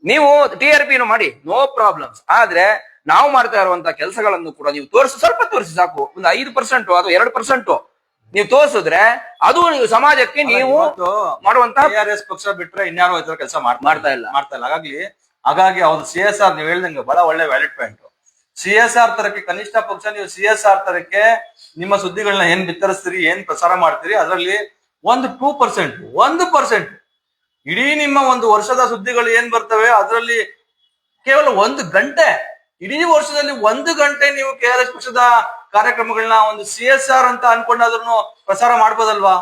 ನೀವು TRP ಮಾಡಿ, ನೋ ಪ್ರಾಬ್ಲಮ್ಸ್. ಆದ್ರೆ ನಾವು ಮಾಡ್ತಾ ಇರುವಂತ ಕೆಲಸಗಳನ್ನು ಕೂಡ ನೀವು ಸ್ವಲ್ಪ ತೋರಿಸಿ ಸಾಕು. ಒಂದು 5% ಅಥವಾ 2% ನೀವು ತೋರಿಸಿದ್ರೆ ಅದು ನೀವು ಸಮಾಜಕ್ಕೆ ನೀವು ಮಾಡುವಂತ KRS ಪಕ್ಷ ಬಿಟ್ರೆ ಇನ್ಯಾರು ಈ ತರ ಕೆಲಸ ಮಾಡ್ತಾ ಇಲ್ಲ. ಮಾಡ್ತಾ ಇಲ್ಲ. ಹಾಗಾಗಿ ಅವ್ರ CSR ನೀವು ಹೇಳ್ದಂಗೆ ಬಹಳ ಒಳ್ಳೆ ವ್ಯಾಲಿಡ್ ಪಾಯಿಂಟ್. CSR ತರಕ್ಕೆ, ಕನಿಷ್ಠ ಪಕ್ಷ ನೀವು CSR ತರಕ್ಕೆ ನಿಮ್ಮ ಸುದ್ದಿಗಳನ್ನ ಏನ್ ಬಿತ್ತರಿಸ್ತೀರಿ, ಏನ್ ಪ್ರಸಾರ ಮಾಡ್ತೀರಿ, ಅದರಲ್ಲಿ ಒಂದು 2%, 1%, ಇಡೀ ನಿಮ್ಮ ಒಂದು ವರ್ಷದ ಸುದ್ದಿಗಳು ಏನ್ ಬರ್ತವೆ ಅದರಲ್ಲಿ ಕೇವಲ 1 ಗಂಟೆ, ಇಡೀ ವರ್ಷದಲ್ಲಿ 1 ಗಂಟೆ ನೀವು KRS ಪಕ್ಷದ ಕಾರ್ಯಕ್ರಮಗಳನ್ನ ಒಂದು CSR ಅಂತ ಅನ್ಕೊಂಡಾದ್ರೂ ಪ್ರಸಾರ ಮಾಡ್ಬೋದಲ್ವಾ?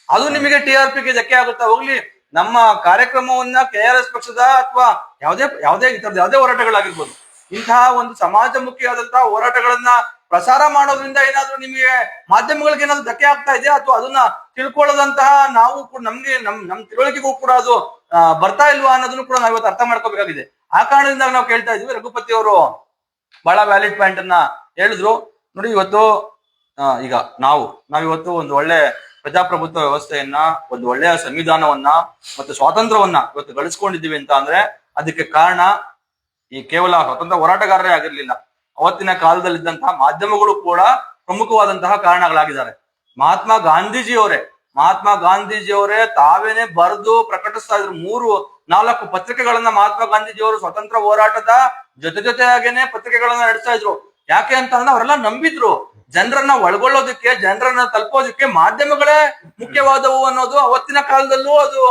ಅದು ನಿಮಗೆ TRPಗೆ ಧಕ್ಕೆ ಆಗುತ್ತಾ? ಹೋಗ್ಲಿ, ನಮ್ಮ ಕಾರ್ಯಕ್ರಮವನ್ನ KRS ಪಕ್ಷದ ಅಥವಾ ಯಾವುದೇ ಹೋರಾಟಗಳಾಗಿರ್ಬೋದು, ಇಂತಹ ಒಂದು ಸಮಾಜಮುಖಿಯಾದಂತಹ ಹೋರಾಟಗಳನ್ನ ಪ್ರಸಾರ ಮಾಡೋದ್ರಿಂದ ಏನಾದ್ರೂ ನಿಮಗೆ ಮಾಧ್ಯಮಗಳಿಗೆ ಏನಾದ್ರು ಧಕ್ಕೆ ಆಗ್ತಾ ಇದೆಯಾ, ಅಥವಾ ಅದನ್ನ ತಿಳ್ಕೊಳ್ಳೋದಂತಹ ನಾವು ಕೂಡ ನಮ್ ತಿಳುವಳಿಕೆಗೂ ಕೂಡ ಅದು ಬರ್ತಾ ಇಲ್ವಾ ಅನ್ನೋದನ್ನು ಕೂಡ ನಾವು ಇವತ್ತು ಅರ್ಥ ಮಾಡ್ಕೋಬೇಕಾಗಿದೆ. ಆ ಕಾರಣದಿಂದ ನಾವು ಕೇಳ್ತಾ ಇದೀವಿ. ರಘುಪತಿ ಅವರು ಬಹಳ ವ್ಯಾಲಿಡ್ ಪಾಯಿಂಟ್ ಅನ್ನ ಹೇಳಿದ್ರು. ನೋಡಿ, ಇವತ್ತು ಈಗ ನಾವಿವತ್ತು ಒಂದು ಒಳ್ಳೆ ಪ್ರಜಾಪ್ರಭುತ್ವ ವ್ಯವಸ್ಥೆಯನ್ನ, ಒಂದು ಒಳ್ಳೆಯ ಸಂವಿಧಾನವನ್ನ ಮತ್ತು ಸ್ವಾತಂತ್ರ್ಯವನ್ನ ಇವತ್ತು ಗಳಿಸ್ಕೊಂಡಿದ್ದೀವಿ ಅಂತ ಅಂದ್ರೆ ಅದಕ್ಕೆ ಕಾರಣ ಈ ಕೇವಲ ಸ್ವತಂತ್ರ ಹೋರಾಟಗಾರರೇ ಆಗಿರ್ಲಿಲ್ಲ, ಅವತ್ತಿನ ಕಾಲದಲ್ಲಿದ್ದಂತಹ ಮಾಧ್ಯಮಗಳು ಕೂಡ ಪ್ರಮುಖವಾದಂತಹ ಕಾರಣಗಳಾಗಿದ್ದಾರೆ. ಮಹಾತ್ಮ ಗಾಂಧೀಜಿಯವರೇ ತಾವೇನೆ ಬರೆದು ಪ್ರಕಟಿಸ್ತಾ ಇದ್ರು. 3-4 ಪತ್ರಿಕೆಗಳನ್ನ ಮಹಾತ್ಮ ಗಾಂಧೀಜಿಯವರು ಸ್ವತಂತ್ರ ಹೋರಾಟದ ಜೊತೆಯಾಗೇನೆ ಪತ್ರಿಕೆಗಳನ್ನ ನಡೆಸ್ತಾ ಇದ್ರು. ಯಾಕೆ ಅಂತ ಅಂದ್ರೆ ಅವರೆಲ್ಲ ನಂಬಿದ್ರು, ಜನರನ್ನ ಒಳಗೊಳ್ಳೋದಕ್ಕೆ, ಜನರನ್ನ ತಲುಪೋದಕ್ಕೆ ಮಾಧ್ಯಮಗಳೇ ಮುಖ್ಯವಾದವು ಅನ್ನೋದು ಅವತ್ತಿನ ಕಾಲದಲ್ಲೂ ಅದು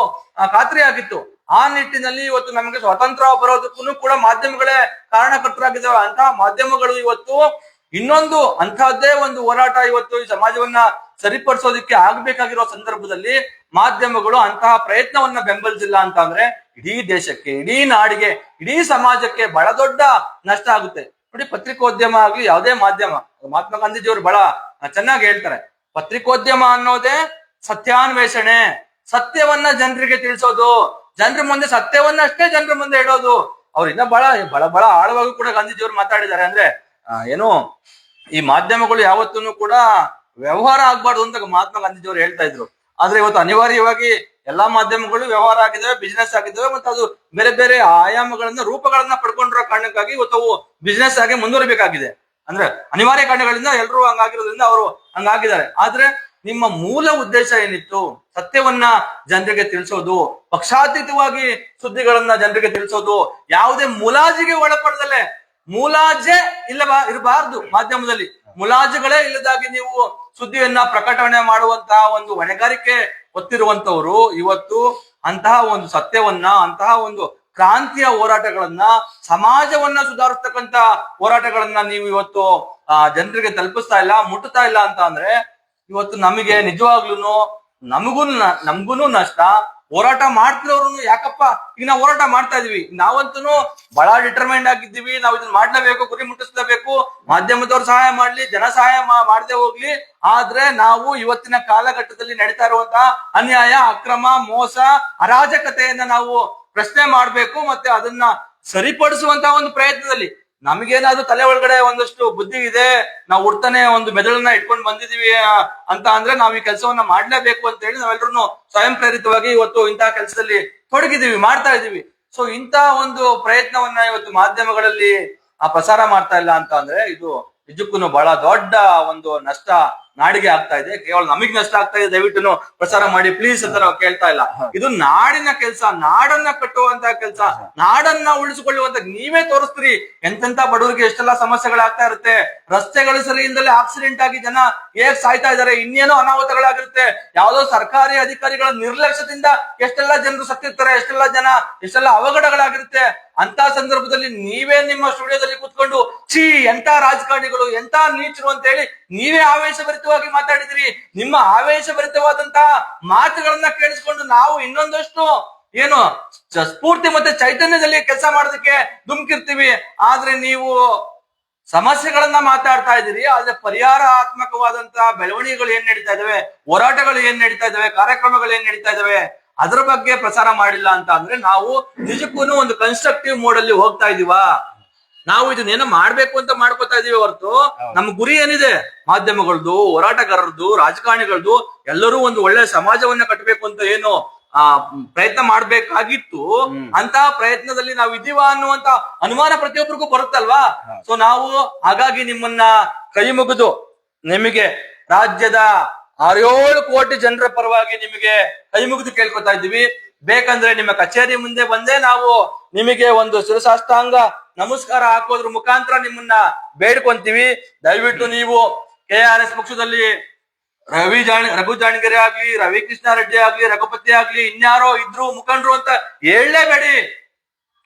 ಖಾತ್ರಿ ಆಗಿತ್ತು. ಆ ನಿಟ್ಟಿನಲ್ಲಿ ಇವತ್ತು ನಮಗೆ ಸ್ವಾತಂತ್ರ್ಯ ಬರೋದಕ್ಕೂ ಕೂಡ ಮಾಧ್ಯಮಗಳೇ ಕಾರಣಕರ್ತರಾಗಿದ್ದಾವೆ. ಅಂತಹ ಮಾಧ್ಯಮಗಳು ಇವತ್ತು ಇನ್ನೊಂದು ಅಂತಹದ್ದೇ ಒಂದು ಹೋರಾಟ ಇವತ್ತು ಈ ಸಮಾಜವನ್ನ ಸರಿಪಡಿಸೋದಕ್ಕೆ ಆಗ್ಬೇಕಾಗಿರೋ ಸಂದರ್ಭದಲ್ಲಿ ಮಾಧ್ಯಮಗಳು ಅಂತಹ ಪ್ರಯತ್ನವನ್ನ ಬೆಂಬಲಿಸಿಲ್ಲ ಅಂತ ಅಂದ್ರೆ ಇಡೀ ದೇಶಕ್ಕೆ, ಇಡೀ ನಾಡಿಗೆ, ಇಡೀ ಸಮಾಜಕ್ಕೆ ಬಹಳ ದೊಡ್ಡ ನಷ್ಟ ಆಗುತ್ತೆ. ನೋಡಿ, ಪತ್ರಿಕೋದ್ಯಮ ಆಗ್ಲಿ ಯಾವುದೇ ಮಾಧ್ಯಮ, ಮಹಾತ್ಮ ಗಾಂಧೀಜಿಯವರು ಬಹಳ ಚೆನ್ನಾಗಿ ಹೇಳ್ತಾರೆ, ಪತ್ರಿಕೋದ್ಯಮ ಅನ್ನೋದೇ ಸತ್ಯಾನ್ವೇಷಣೆ, ಸತ್ಯವನ್ನ ಜನರಿಗೆ ತಿಳಿಸೋದು, ಜನರ ಮುಂದೆ ಸತ್ಯವನ್ನಷ್ಟೇ ಜನರ ಮುಂದೆ ಇಡೋದು. ಅವ್ರಿಂದ ಬಹಳ ಆಳವಾಗಿ ಕೂಡ ಗಾಂಧೀಜಿಯವರು ಮಾತಾಡಿದ್ದಾರೆ. ಅಂದ್ರೆ ಏನು, ಈ ಮಾಧ್ಯಮಗಳು ಯಾವತ್ತೂ ಕೂಡ ವ್ಯವಹಾರ ಆಗ್ಬಾರ್ದು ಅಂತ ಮಹಾತ್ಮ ಗಾಂಧೀಜಿಯವರು ಹೇಳ್ತಾ ಇದ್ರು. ಆದ್ರೆ ಇವತ್ತು ಅನಿವಾರ್ಯವಾಗಿ ಎಲ್ಲಾ ಮಾಧ್ಯಮಗಳು ವ್ಯವಹಾರ ಆಗಿದ್ದಾವೆ, ಬಿಸಿನೆಸ್ ಆಗಿದ್ದಾವೆ, ಮತ್ತೆ ಅದು ಬೇರೆ ಬೇರೆ ಆಯಾಮಗಳನ್ನ, ರೂಪಗಳನ್ನ ಪಡ್ಕೊಂಡಿರೋ ಕಾರಣಕ್ಕಾಗಿ ಇವತ್ತು ಅವು ಬಿಸಿನೆಸ್ ಆಗಿ ಮುಂದುವರಿಬೇಕಾಗಿದೆ. ಅಂದ್ರೆ ಅನಿವಾರ್ಯ ಕಾರಣಗಳಿಂದ ಎಲ್ಲರೂ ಹಂಗಾಗಿರೋದ್ರಿಂದ ಅವರು ಹಂಗಾಗಿದ್ದಾರೆ. ಆದ್ರೆ ನಿಮ್ಮ ಮೂಲ ಉದ್ದೇಶ ಏನಿತ್ತು, ಸತ್ಯವನ್ನ ಜನರಿಗೆ ತಿಳಿಸೋದು, ಪಕ್ಷಾತೀತವಾಗಿ ಸುದ್ದಿಗಳನ್ನ ಜನರಿಗೆ ತಿಳಿಸೋದು, ಯಾವುದೇ ಮುಲಾಜಿಗೆ ಒಳಪಡದಲ್ಲೇ, ಮುಲಾಜೆ ಇರಬಾರ್ದು ಮಾಧ್ಯಮದಲ್ಲಿ, ಮುಲಾಜುಗಳೇ ಇಲ್ಲದಾಗಿ ನೀವು ಸುದ್ದಿಯನ್ನ ಪ್ರಕಟಣೆ ಮಾಡುವಂತಹ ಒಂದು ಹೊಣೆಗಾರಿಕೆ ಹೊತ್ತಿರುವಂತವರು ಇವತ್ತು ಅಂತಹ ಒಂದು ಸತ್ಯವನ್ನ, ಅಂತಹ ಒಂದು ಕ್ರಾಂತಿಯ ಹೋರಾಟಗಳನ್ನ, ಸಮಾಜವನ್ನ ಸುಧಾರಿಸ್ತಕ್ಕಂತ ಹೋರಾಟಗಳನ್ನ ನೀವು ಇವತ್ತು ಜನರಿಗೆ ತಲುಪಿಸ್ತಾ ಇಲ್ಲ, ಮುಟ್ಟುತ್ತಾ ಇಲ್ಲ ಅಂತ ಅಂದ್ರೆ ಇವತ್ತು ನಮಗೆ ನಿಜವಾಗ್ಲೂ ನಮ್ಗೂನು ನಷ್ಟ. ಹೋರಾಟ ಮಾಡ್ತಿರೋರು ಯಾಕಪ್ಪ, ಈಗ ನಾವು ಹೋರಾಟ ಮಾಡ್ತಾ ಇದೀವಿ, ನಾವಂತೂ ಬಹಳ ಡಿಟರ್ಮೈಂಡ್ ಆಗಿದ್ದೀವಿ, ನಾವು ಇದನ್ನ ಮಾಡ್ಲೇಬೇಕು, ಗುರಿ ಮುಟ್ಟಿಸ್ಲೇಬೇಕು, ಮಾಧ್ಯಮದವ್ರು ಸಹಾಯ ಮಾಡ್ಲಿ, ಜನ ಸಹಾಯ ಮಾಡದೆ ಹೋಗ್ಲಿ. ಆದ್ರೆ ನಾವು ಇವತ್ತಿನ ಕಾಲಘಟ್ಟದಲ್ಲಿ ನಡೀತಾ ಇರುವಂತಹ ಅನ್ಯಾಯ, ಅಕ್ರಮ, ಮೋಸ, ಅರಾಜಕತೆಯನ್ನ ನಾವು ಪ್ರಶ್ನೆ ಮಾಡ್ಬೇಕು, ಮತ್ತೆ ಅದನ್ನ ಸರಿಪಡಿಸುವಂತಹ ಒಂದು ಪ್ರಯತ್ನದಲ್ಲಿ ನಮಗೇನಾದ್ರೂ ತಲೆ ಒಳಗಡೆ ಒಂದಷ್ಟು ಬುದ್ಧಿ ಇದೆ, ನಾವು ಹುಡ್ತಾನೆ ಒಂದು ಮೆದುಳನ್ನ ಇಟ್ಕೊಂಡು ಬಂದಿದೀವಿ ಅಂತ ಅಂದ್ರೆ ನಾವು ಈ ಕೆಲಸವನ್ನ ಮಾಡ್ಲೇಬೇಕು ಅಂತ ಹೇಳಿ ನಾವೆಲ್ಲರೂ ಸ್ವಯಂ ಪ್ರೇರಿತವಾಗಿ ಇವತ್ತು ಇಂತಹ ಕೆಲಸದಲ್ಲಿ ತೊಡಗಿದೀವಿ, ಮಾಡ್ತಾ ಇದೀವಿ. ಸೊ ಇಂತಹ ಒಂದು ಪ್ರಯತ್ನವನ್ನ ಇವತ್ತು ಮಾಧ್ಯಮಗಳಲ್ಲಿ ಪ್ರಸಾರ ಮಾಡ್ತಾ ಇಲ್ಲ ಅಂತ ಅಂದ್ರೆ ಇದು ನಿಜಕ್ಕೂ ಬಹಳ ದೊಡ್ಡ ಒಂದು ನಷ್ಟ ನಾಡಿಗೆ ಆಗ್ತಾ ಇದೆ. ಕೇವಲ ನಮಗ್ ನಷ್ಟ ಆಗ್ತಾ ಇದೆ, ದಯವಿಟ್ಟು ಪ್ರಸಾರ ಮಾಡಿ ಪ್ಲೀಸ್ ಅಂತ ನಾವು ಕೇಳ್ತಾ ಇಲ್ಲ. ಇದು ನಾಡಿನ ಕೆಲಸ, ನಾಡನ್ನ ಕಟ್ಟುವಂತಹ ಕೆಲಸ, ನಾಡನ್ನ ಉಳಿಸಿಕೊಳ್ಳುವಂತ ನೀವೇ ತೋರಿಸ್ತೀರಿ. ಎಂತೆಂತ ಬಡವರಿಗೆ ಎಷ್ಟೆಲ್ಲಾ ಸಮಸ್ಯೆಗಳಾಗ್ತಾ ಇರುತ್ತೆ, ರಸ್ತೆಗಳು ಸರಿ ಇಲ್ದಲೆ ಆಕ್ಸಿಡೆಂಟ್ ಆಗಿ ಜನ ಹೇಗ್ ಸಾಯ್ತಾ ಇದಾರೆ, ಇನ್ನೇನೋ ಅನಾಹುತಗಳಾಗಿರುತ್ತೆ, ಯಾವ್ದೋ ಸರ್ಕಾರಿ ಅಧಿಕಾರಿಗಳ ನಿರ್ಲಕ್ಷ್ಯದಿಂದ ಎಷ್ಟೆಲ್ಲಾ ಜನರು ಸತ್ತಿರ್ತಾರೆ, ಎಷ್ಟೆಲ್ಲಾ ಅವಘಡಗಳಾಗಿರುತ್ತೆ. ಅಂತ ಸಂದರ್ಭದಲ್ಲಿ ನೀವೇ ನಿಮ್ಮ ಸ್ಟುಡಿಯೋದಲ್ಲಿ ಕೂತ್ಕೊಂಡು ಎಂತ ರಾಜಕಾರಣಿಗಳು, ಎಂತ ನೀಚರು ಅಂತ ಹೇಳಿ ನೀವೇ ಆವೇಶಭರಿತವಾಗಿ ಮಾತಾಡಿದ್ರಿ. ನಿಮ್ಮ ಆವೇಶಭರಿತವಾದಂತಹ ಮಾತುಗಳನ್ನ ಕೇಳಿಸ್ಕೊಂಡು ನಾವು ಇನ್ನೊಂದಷ್ಟು ಏನು ಸ್ಫೂರ್ತಿ ಮತ್ತೆ ಚೈತನ್ಯದಲ್ಲಿ ಕೆಲಸ ಮಾಡೋದಕ್ಕೆ ಧುಮುಕಿರ್ತೀವಿ. ಆದ್ರೆ ನೀವು ಸಮಸ್ಯೆಗಳನ್ನ ಮಾತಾಡ್ತಾ ಇದ್ದೀರಿ, ಆದ್ರೆ ಪರಿಹಾರಾತ್ಮಕವಾದಂತಹ ಬೆಳವಣಿಗೆಗಳು ಏನ್ ನಡೀತಾ ಇದಾವೆ, ಹೋರಾಟಗಳು ಏನ್ ನಡೀತಾ ಇದಾವೆ, ಕಾರ್ಯಕ್ರಮಗಳು ಏನ್ ನಡೀತಾ ಇದಾವೆ ಅದ್ರ ಬಗ್ಗೆ ಪ್ರಸಾರ ಮಾಡಿಲ್ಲ ಅಂತ ಅಂದ್ರೆ ನಾವು ನಿಜಕ್ಕೂ ಒಂದು ಕನ್ಸ್ಟ್ರಕ್ಟಿವ್ ಮೋಡ್ ಅಲ್ಲಿ ಹೋಗ್ತಾ ಇದೀವಾ? ನಾವು ಇದನ್ನೇನೋ ಮಾಡ್ಬೇಕು ಅಂತ ಮಾಡ್ಕೋತಾ ಇದೀವಿ ಹೊರತು ನಮ್ ಗುರಿ ಏನಿದೆ, ಮಾಧ್ಯಮಗಳದ್ದು, ಹೋರಾಟಗಾರರದ್ದು, ರಾಜಕಾರಣಿಗಳದ್ದು ಎಲ್ಲರೂ ಒಂದು ಒಳ್ಳೆ ಸಮಾಜವನ್ನ ಕಟ್ಟಬೇಕು ಅಂತ ಏನು ಪ್ರಯತ್ನ ಮಾಡ್ಬೇಕಾಗಿತ್ತು. ಅಂತ ಪ್ರಯತ್ನದಲ್ಲಿ ನಾವು ಇದೀವಾ ಅನ್ನುವಂತ ಅನುಮಾನ ಪ್ರತಿಯೊಬ್ಬರಿಗೂ ಬರುತ್ತಲ್ವಾ? ಸೊ ನಾವು ಹಾಗಾಗಿ ನಿಮ್ಮನ್ನ ಕೈ ಮುಗಿದು ನಿಮಗೆ ರಾಜ್ಯದ 6-7 ಕೋಟಿ ಜನರ ಪರವಾಗಿ ನಿಮಗೆ ಕೈ ಮುಗಿದು ಕೇಳ್ಕೊತಾ ಇದ್ದೀವಿ. ಬೇಕಂದ್ರೆ ನಿಮ್ಮ ಕಚೇರಿ ಮುಂದೆ ಬಂದೇ ನಾವು ನಿಮಗೆ ಒಂದು ಶಿರಸಾಷ್ಟಾಂಗ ನಮಸ್ಕಾರ ಹಾಕೋದ್ರ ಮುಖಾಂತರ ನಿಮ್ಮನ್ನ ಬೇಡ್ಕೊಂತೀವಿ. ದಯವಿಟ್ಟು ನೀವು KRS ಪಕ್ಷದಲ್ಲಿ ರಘು ಜಾಣಗೆರೆ ಆಗ್ಲಿ, ರವಿ ಕೃಷ್ಣ ರೆಡ್ಡಿ ಆಗ್ಲಿ, ರಘುಪತಿ ಆಗ್ಲಿ, ಇನ್ಯಾರೋ ಇದ್ರು ಮುಖಂಡರು ಅಂತ ಹೇಳಲೇಬೇಡಿ.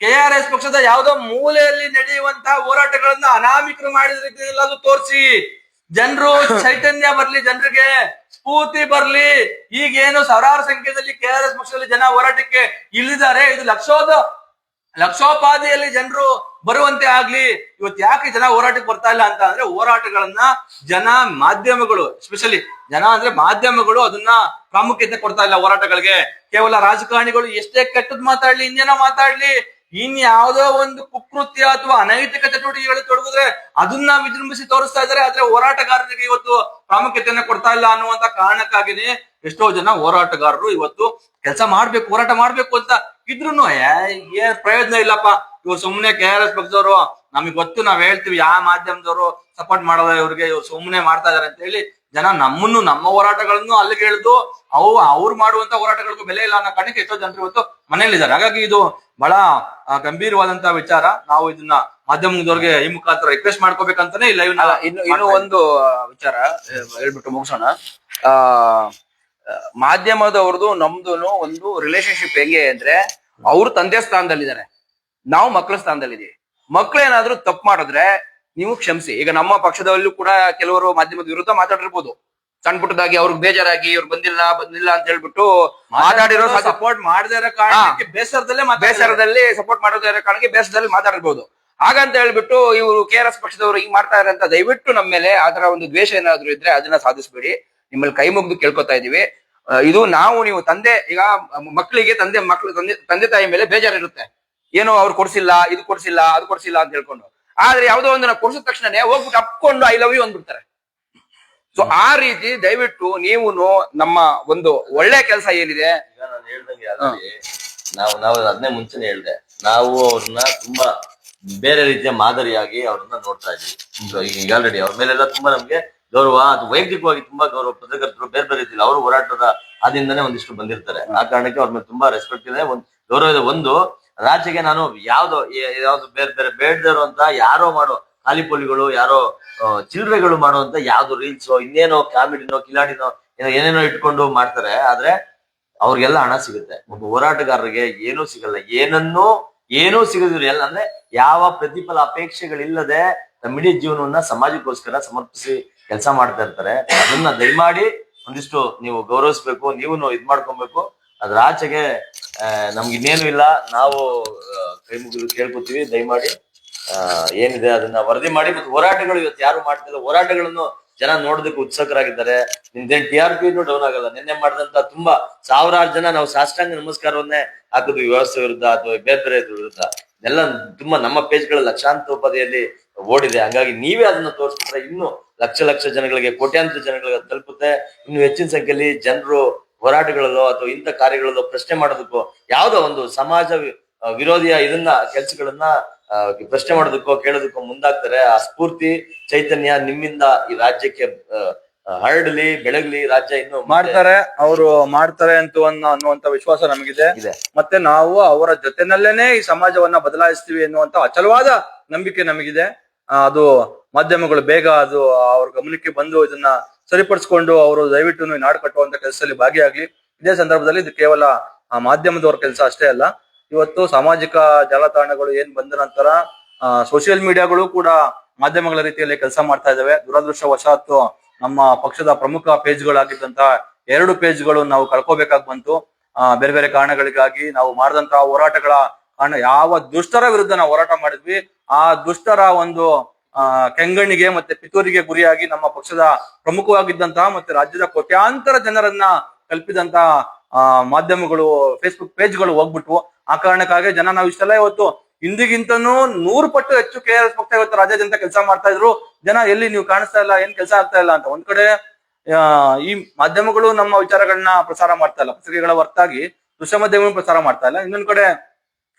KRS ಪಕ್ಷದ ಯಾವ್ದೋ ಮೂಲೆಯಲ್ಲಿ ನಡೆಯುವಂತಹ ಹೋರಾಟಗಳನ್ನ ಅನಾಮಿಕರು ಮಾಡಿದ್ರೆ ತೋರಿಸಿ, ಜನರು ಚೈತನ್ಯ ಬರ್ಲಿ, ಜನರಿಗೆ ಸ್ಫೂರ್ತಿ ಬರ್ಲಿ. ಈಗೇನು ಸಾವಿರಾರು ಸಂಖ್ಯೆಯಲ್ಲಿ KRS ಪಕ್ಷದಲ್ಲಿ ಜನ ಹೋರಾಟಕ್ಕೆ ಇಳಿದಿದ್ದಾರೆ. ಇದು ಲಕ್ಷೋಪಾದಿಯಲ್ಲಿ ಜನರು ಬರುವಂತೆ ಆಗ್ಲಿ. ಇವತ್ತು ಯಾಕೆ ಜನ ಹೋರಾಟಕ್ಕೆ ಬರ್ತಾ ಇಲ್ಲ ಅಂತ ಅಂದ್ರೆ, ಹೋರಾಟಗಳನ್ನ ಜನ, ಮಾಧ್ಯಮಗಳು, ಎಸ್ಪೆಷಲಿ ಜನ ಅಂದ್ರೆ ಮಾಧ್ಯಮಗಳು ಅದನ್ನ ಪ್ರಾಮುಖ್ಯತೆ ಕೊಡ್ತಾ ಇಲ್ಲ ಹೋರಾಟಗಳಿಗೆ. ಕೇವಲ ರಾಜಕಾರಣಿಗಳು ಎಷ್ಟೇ ಕೆಟ್ಟದ್ ಮಾತಾಡ್ಲಿ, ಇನ್ನೇನೋ ಮಾತಾಡ್ಲಿ, ಇನ್ಯಾವುದೋ ಒಂದು ಕುಕೃತ್ಯ ಅಥವಾ ಅನೈತಿಕ ಚಟುವಟಿಕೆಗಳು ತೊಡಗಿದ್ರೆ ಅದನ್ನ ವಿಜೃಂಭಿಸಿ ತೋರಿಸ್ತಾ ಇದ್ದಾರೆ. ಆದ್ರೆ ಹೋರಾಟಗಾರರಿಗೆ ಇವತ್ತು ಪ್ರಾಮುಖ್ಯತೆಯನ್ನ ಕೊಡ್ತಾ ಇಲ್ಲ ಅನ್ನುವಂತ ಕಾರಣಕ್ಕಾಗಿನೇ ಎಷ್ಟೋ ಜನ ಹೋರಾಟಗಾರರು ಇವತ್ತು ಕೆಲಸ ಮಾಡ್ಬೇಕು, ಹೋರಾಟ ಮಾಡ್ಬೇಕು ಅಂತ ಇದ್ರು ಏನ್ ಪ್ರಯೋಜನ ಇಲ್ಲಪ್ಪ. ಇವ್ರು ಸುಮ್ನೆ KRS ಪಕ್ಷದವರು, ನಮಗ್ ಗೊತ್ತು, ನಾವ್ ಹೇಳ್ತೀವಿ ಯಾವ ಮಾಧ್ಯಮದವರು ಸಪೋರ್ಟ್ ಮಾಡೋದ ಇವ್ರಿಗೆ, ಇವ್ರು ಸುಮ್ನೆ ಮಾಡ್ತಾ ಇದಾರೆ ಅಂತ ಹೇಳಿ ಜನ ನಮ್ಮನ್ನು, ನಮ್ಮ ಹೋರಾಟಗಳನ್ನು ಅಲ್ಲಿಗೆ ಎಳೆದು ಅವ್ರು ಮಾಡುವಂತ ಹೋರಾಟಗಳಿಗೂ ಬೆಲೆ ಇಲ್ಲ ಅನ್ನೋ ಕಾರಣಕ್ಕೆ ಎಷ್ಟೋ ಜನರು ಇವತ್ತು ಮನೆಯಲ್ಲಿದ್ದಾರೆ. ಹಾಗಾಗಿ ಇದು ಬಹಳ ಗಂಭೀರವಾದಂತಹ ವಿಚಾರ. ನಾವು ಇದನ್ನ ಮಾಧ್ಯಮದವ್ರಿಗೆ ಈ ಮುಖಾಂತರ ರಿಕ್ವೆಸ್ಟ್ ಮಾಡ್ಕೋಬೇಕಂತಾನೆ ಇಲ್ಲ. ಇನ್ನು ಒಂದು ವಿಚಾರ ಹೇಳ್ಬಿಟ್ಟು ಮುಗಿಸೋಣ. ಮಾಧ್ಯಮದವ್ರದ್ದು ನಮ್ದು ಒಂದು ರಿಲೇಶನ್ಶಿಪ್ ಹೆಂಗೆ ಅಂದ್ರೆ, ಅವ್ರು ತಂದೆ ಸ್ಥಾನದಲ್ಲಿದ್ದಾರೆ, ನಾವು ಮಕ್ಕಳ ಸ್ಥಾನದಲ್ಲಿದ್ದೀವಿ. ಮಕ್ಳೇನಾದ್ರೂ ತಪ್ಪು ಮಾಡಿದ್ರೆ ನೀವು ಕ್ಷಮಿಸಿ. ಈಗ ನಮ್ಮ ಪಕ್ಷದಲ್ಲೂ ಕೂಡ ಕೆಲವರು ಮಾಧ್ಯಮದ ವಿರುದ್ಧ ಮಾತಾಡಿರ್ಬೋದು, ಸಣ್ಣ ಪುಟ್ಟದಾಗಿ ಅವ್ರಿಗೆ ಬೇಜಾರಾಗಿ ಇವ್ರು ಬಂದಿಲ್ಲ ಅಂತ ಹೇಳ್ಬಿಟ್ಟು ಮಾತಾಡಿರೋ, ಸಪೋರ್ಟ್ ಮಾಡದೇ ಇರೋ ಕಾರಣಕ್ಕೆ ಬೇಸರದಲ್ಲಿ ಸಪೋರ್ಟ್ ಮಾಡದೇ ಇರೋ ಕಾರಣಕ್ಕೆ ಬೇಸರದಲ್ಲಿ ಮಾತಾಡಿರ್ಬೋದು. ಹಾಗಂತ ಹೇಳ್ಬಿಟ್ಟು ಇವರು KRS ಪಕ್ಷದವರು ಹಿಂಗ್ ಮಾಡ್ತಾ ಇದಾರೆ ಅಂತ ದಯವಿಟ್ಟು ನಮ್ಮ ಮೇಲೆ ಆತರ ಒಂದು ದ್ವೇಷ ಏನಾದ್ರು ಇದ್ರೆ ಅದನ್ನ ಸಾಧಿಸ್ಬೇಡಿ. ನಿಮ್ಮಲ್ಲಿ ಕೈ ಮುಗ್ದು ಕೇಳ್ಕೊತಾ ಇದೀವಿ. ಇದು ನೀವು ತಂದೆ, ಈಗ ಮಕ್ಕಳಿಗೆ ತಂದೆ ತಾಯಿ ಮೇಲೆ ಬೇಜಾರಿರುತ್ತೆ, ಏನೋ ಅವ್ರು ಕೊಡ್ಸಿಲ್ಲ, ಇದು ಕೊಡ್ಸಿಲ್ಲ, ಅದು ಕೊಡ್ಸಿಲ್ಲ ಅಂತ ಹೇಳ್ಕೊಂಡು. ಆದ್ರೆ ಯಾವ್ದೋ ಒಂದು ನಾವು ಕೊಡ್ಸಿದ ತಕ್ಷಣ ಹೋಗ್ಬಿಟ್ಟು ಅಪ್ಕೊಂಡು ಐ ಲವ್ ಯು ಅಂದ್ಬಿಡ್ತಾರೆ. ಸೊ ಆ ರೀತಿ ದಯವಿಟ್ಟು ನೀವು ನಮ್ಮ ಒಂದು ಒಳ್ಳೆ ಕೆಲಸ ಏನಿದೆ, ಈಗ ನಾನು ಹೇಳ್ದಂಗೆ ನಾವು ಅದನ್ನೇ ಮುಂಚೆನೆ ಹೇಳ್ದೆ, ನಾವು ಅವ್ರನ್ನ ತುಂಬಾ ಬೇರೆ ರೀತಿಯ ಮಾದರಿಯಾಗಿ ಅವ್ರನ್ನ ನೋಡ್ತಾ ಇದ್ವಿ. ಈಗ ಆಲ್ರೆಡಿ ಅವ್ರ ಮೇಲೆಲ್ಲ ತುಂಬಾ ನಮ್ಗೆ ಗೌರವ, ಅದು ವೈಯಕ್ತಿಕವಾಗಿ ತುಂಬಾ ಗೌರವ. ಪತ್ರಕರ್ತರು ಬೇರೆ ಬೇರೆ ರೀತಿಯಲ್ಲಿ ಅವರು ಹೋರಾಟದ ಆದಿಂದಾನೇ ಒಂದಿಷ್ಟು ಬಂದಿರ್ತಾರೆ. ಆ ಕಾರಣಕ್ಕೆ ಅವ್ರ ಮೇಲೆ ತುಂಬಾ ರೆಸ್ಪೆಕ್ಟ್ ಇದೆ, ಒಂದು ಗೌರವ ಇದೆ. ಒಂದು ರಾಜ್ಯಕ್ಕೆ ನಾನು ಯಾವ್ದು ಬೇರೆ ಬೇರೆ ಬೇಡದರು ಅಂತ ಯಾರೋ ಮಾಡೋ ಖಾಲಿ ಪೋಲಿಗಳು, ಯಾರೋ ಚಿಲ್ರೆಗಳು ಮಾಡುವಂತ ಯಾವ್ದು ರೀಲ್ಸೋ, ಇನ್ನೇನೋ ಕಾಮಿಡಿನೋ, ಕಿಲಾಡಿನೋ ಏನೇನೋ ಇಟ್ಕೊಂಡು ಮಾಡ್ತಾರೆ. ಆದ್ರೆ ಅವ್ರಿಗೆಲ್ಲ ಹಣ ಸಿಗುತ್ತೆ. ಒಬ್ಬ ಹೋರಾಟಗಾರರಿಗೆ ಏನೂ ಸಿಗಲ್ಲ, ಏನೂ ಸಿಗದಿದ್ರು ಎಲ್ಲ ಅಂದ್ರೆ ಯಾವ ಪ್ರತಿಫಲ ಅಪೇಕ್ಷೆಗಳಿಲ್ಲದೆ ತಮ್ಮ ಇಡೀ ಜೀವನವನ್ನ ಸಮಾಜಕ್ಕೋಸ್ಕರ ಸಮರ್ಪಿಸಿ ಕೆಲಸ ಮಾಡ್ತಾ ಇರ್ತಾರೆ. ಅದನ್ನ ದಯಮಾಡಿ ಒಂದಿಷ್ಟು ನೀವು ಗೌರವಿಸ್ಬೇಕು, ನೀವು ಇದ್ ಮಾಡ್ಕೊಬೇಕು. ಅದ್ರ ಆಚೆಗೆ ನಮ್ಗೆ ಇನ್ನೇನು ಇಲ್ಲ. ನಾವು ಕೈ ಮುಗಿದು ಕೇಳ್ಕೊತೀವಿ, ದಯಮಾಡಿ ಏನಿದೆ ಅದನ್ನ ವರದಿ ಮಾಡಿ. ಮತ್ತು ಹೋರಾಟಗಳು ಇವತ್ತು ಯಾರು ಮಾಡ್ತಿಲ್ಲ, ಹೋರಾಟಗಳನ್ನು ಜನ ನೋಡೋದಕ್ಕೆ ಉತ್ಸುಕರಾಗಿದ್ದಾರೆ. ನಿಮ್ದೇನ್ TRP ಡೌನ್ ಆಗಲ್ಲ. ನಿನ್ನೆ ಮಾಡಿದಂತ ತುಂಬಾ ಸಾವಿರಾರು ಜನ ನಾವು ಸಾಷ್ಟಾಂಗ ನಮಸ್ಕಾರವನ್ನೇ ಹಾಕಿದ್ವಿ ವ್ಯವಸ್ಥೆ ವಿರುದ್ಧ ಅಥವಾ ಬೇರೆ ಬೇರೆ ವಿರುದ್ಧ. ಎಲ್ಲ ತುಂಬಾ ನಮ್ಮ ಪೇಜ್ಗಳ ಲಕ್ಷಾಂತೋಪಾದಿಯಲ್ಲಿ ಓಡಿದೆ. ಹಂಗಾಗಿ ನೀವೇ ಅದನ್ನ ತೋರಿಸ್ಬಿಟ್ರೆ ಇನ್ನು ಲಕ್ಷ ಜನಗಳಿಗೆ, ಕೋಟ್ಯಾಂತರ ಜನಗಳಿಗೆ ತಲುಪುತ್ತೆ. ಇನ್ನು ಹೆಚ್ಚಿನ ಸಂಖ್ಯೆಯಲ್ಲಿ ಜನರು ಹೋರಾಟಗಳಲ್ಲೋ ಅಥವಾ ಇಂಥ ಕಾರ್ಯಗಳಲ್ಲೋ ಪ್ರಶ್ನೆ ಮಾಡೋದಕ್ಕೋ, ಯಾವ್ದೋ ಒಂದು ಸಮಾಜ ವಿರೋಧಿಯ ಕೆಲಸಗಳನ್ನ ಪ್ರಶ್ನೆ ಮಾಡೋದಕ್ಕೋ ಕೇಳೋದಕ್ಕೋ ಮುಂದಾಗ್ತಾರೆ. ಆ ಸ್ಫೂರ್ತಿ ಚೈತನ್ಯ ನಿಮ್ಮಿಂದ ಈ ರಾಜ್ಯಕ್ಕೆ ಹರಡಲಿ, ಬೆಳಗ್ಲಿ. ರಾಜ್ಯ ಇನ್ನು ಅವರು ಮಾಡ್ತಾರೆ ಅನ್ನುವಂತ ವಿಶ್ವಾಸ ನಮಗಿದೆ. ಮತ್ತೆ ನಾವು ಅವರ ಜೊತೆನಲ್ಲೇನೆ ಈ ಸಮಾಜವನ್ನ ಬದಲಾಯಿಸ್ತೀವಿ ಎನ್ನುವಂತ ಅಚಲವಾದ ನಂಬಿಕೆ ನಮಗಿದೆ. ಅದು ಮಾಧ್ಯಮಗಳು ಬೇಗ ಅದು ಅವ್ರ ಗಮನಕ್ಕೆ ಬಂದು ಇದನ್ನ ಸರಿಪಡಿಸ್ಕೊಂಡು ಅವರು ದಯವಿಟ್ಟು ನಾಡು ಕಟ್ಟುವಂತ ಕೆಲಸದಲ್ಲಿ ಭಾಗಿಯಾಗ್ಲಿ. ಇದೇ ಸಂದರ್ಭದಲ್ಲಿ ಇದು ಕೇವಲ ಮಾಧ್ಯಮದವರ ಕೆಲಸ ಅಷ್ಟೇ ಅಲ್ಲ. ಇವತ್ತು ಸಾಮಾಜಿಕ ಜಾಲತಾಣಗಳು ಏನ್ ಬಂದ ನಂತರ ಸೋಷಿಯಲ್ ಮೀಡಿಯಾಗಳು ಕೂಡ ಮಾಧ್ಯಮಗಳ ರೀತಿಯಲ್ಲಿ ಕೆಲಸ ಮಾಡ್ತಾ ಇದಾವೆ. ದುರದೃಷ್ಟವಶಾತ್ ನಮ್ಮ ಪಕ್ಷದ ಪ್ರಮುಖ ಪೇಜ್ಗಳಾಗಿದ್ದಂತ 2 ಪೇಜ್ಗಳು ನಾವು ಕಳ್ಕೋಬೇಕಾಗಿ ಬಂತು. ಬೇರೆ ಬೇರೆ ಕಾರಣಗಳಿಗಾಗಿ ನಾವು ಮಾಡಿದಂತಹ ಹೋರಾಟಗಳ ಕಾರಣ, ಯಾವ ದುಷ್ಟರ ವಿರುದ್ಧ ನಾವು ಹೋರಾಟ ಮಾಡಿದ್ವಿ, ಆ ದುಷ್ಟರ ಒಂದು ಕೆಂಗಣ್ಣಿಗೆ ಮತ್ತೆ ಪಿತೂರಿಗೆ ಗುರಿಯಾಗಿ ನಮ್ಮ ಪಕ್ಷದ ಪ್ರಮುಖವಾಗಿದ್ದಂತಹ ಮತ್ತೆ ರಾಜ್ಯದ ಕೋಟ್ಯಾಂತರ ಜನರನ್ನ ಕಲ್ಪಿದಂತಹ ಮಾಧ್ಯಮಗಳು, ಫೇಸ್ಬುಕ್ ಪೇಜ್ಗಳು ಹೋಗ್ಬಿಟ್ವು. ಆ ಕಾರಣಕ್ಕಾಗಿ ಜನ ನಾವು ಇಷ್ಟೆಲ್ಲ ಇವತ್ತು ಹಿಂದಿಗಿಂತನೂ 100 ಪಟ್ಟು ಹೆಚ್ಚು KRS ಪಕ್ಷ ಇವತ್ತು ರಾಜ್ಯಾದ್ಯಂತ ಕೆಲಸ ಮಾಡ್ತಾ ಇದ್ರು. ಜನ ಎಲ್ಲಿ ನೀವು ಕಾಣಿಸ್ತಾ ಇಲ್ಲ, ಏನ್ ಕೆಲಸ ಆಗ್ತಾ ಇಲ್ಲ ಅಂತ. ಒಂದ್ ಕಡೆ ಈ ಮಾಧ್ಯಮಗಳು ನಮ್ಮ ವಿಚಾರಗಳನ್ನ ಪ್ರಸಾರ ಮಾಡ್ತಾ ಇಲ್ಲ, ಪತ್ರಿಕೆಗಳ ಹೊರತಾಗಿ ದೃಶ್ಯ ಮಾಧ್ಯಮ ಪ್ರಸಾರ ಮಾಡ್ತಾ ಇಲ್ಲ. ಇನ್ನೊಂದ್ ಕಡೆ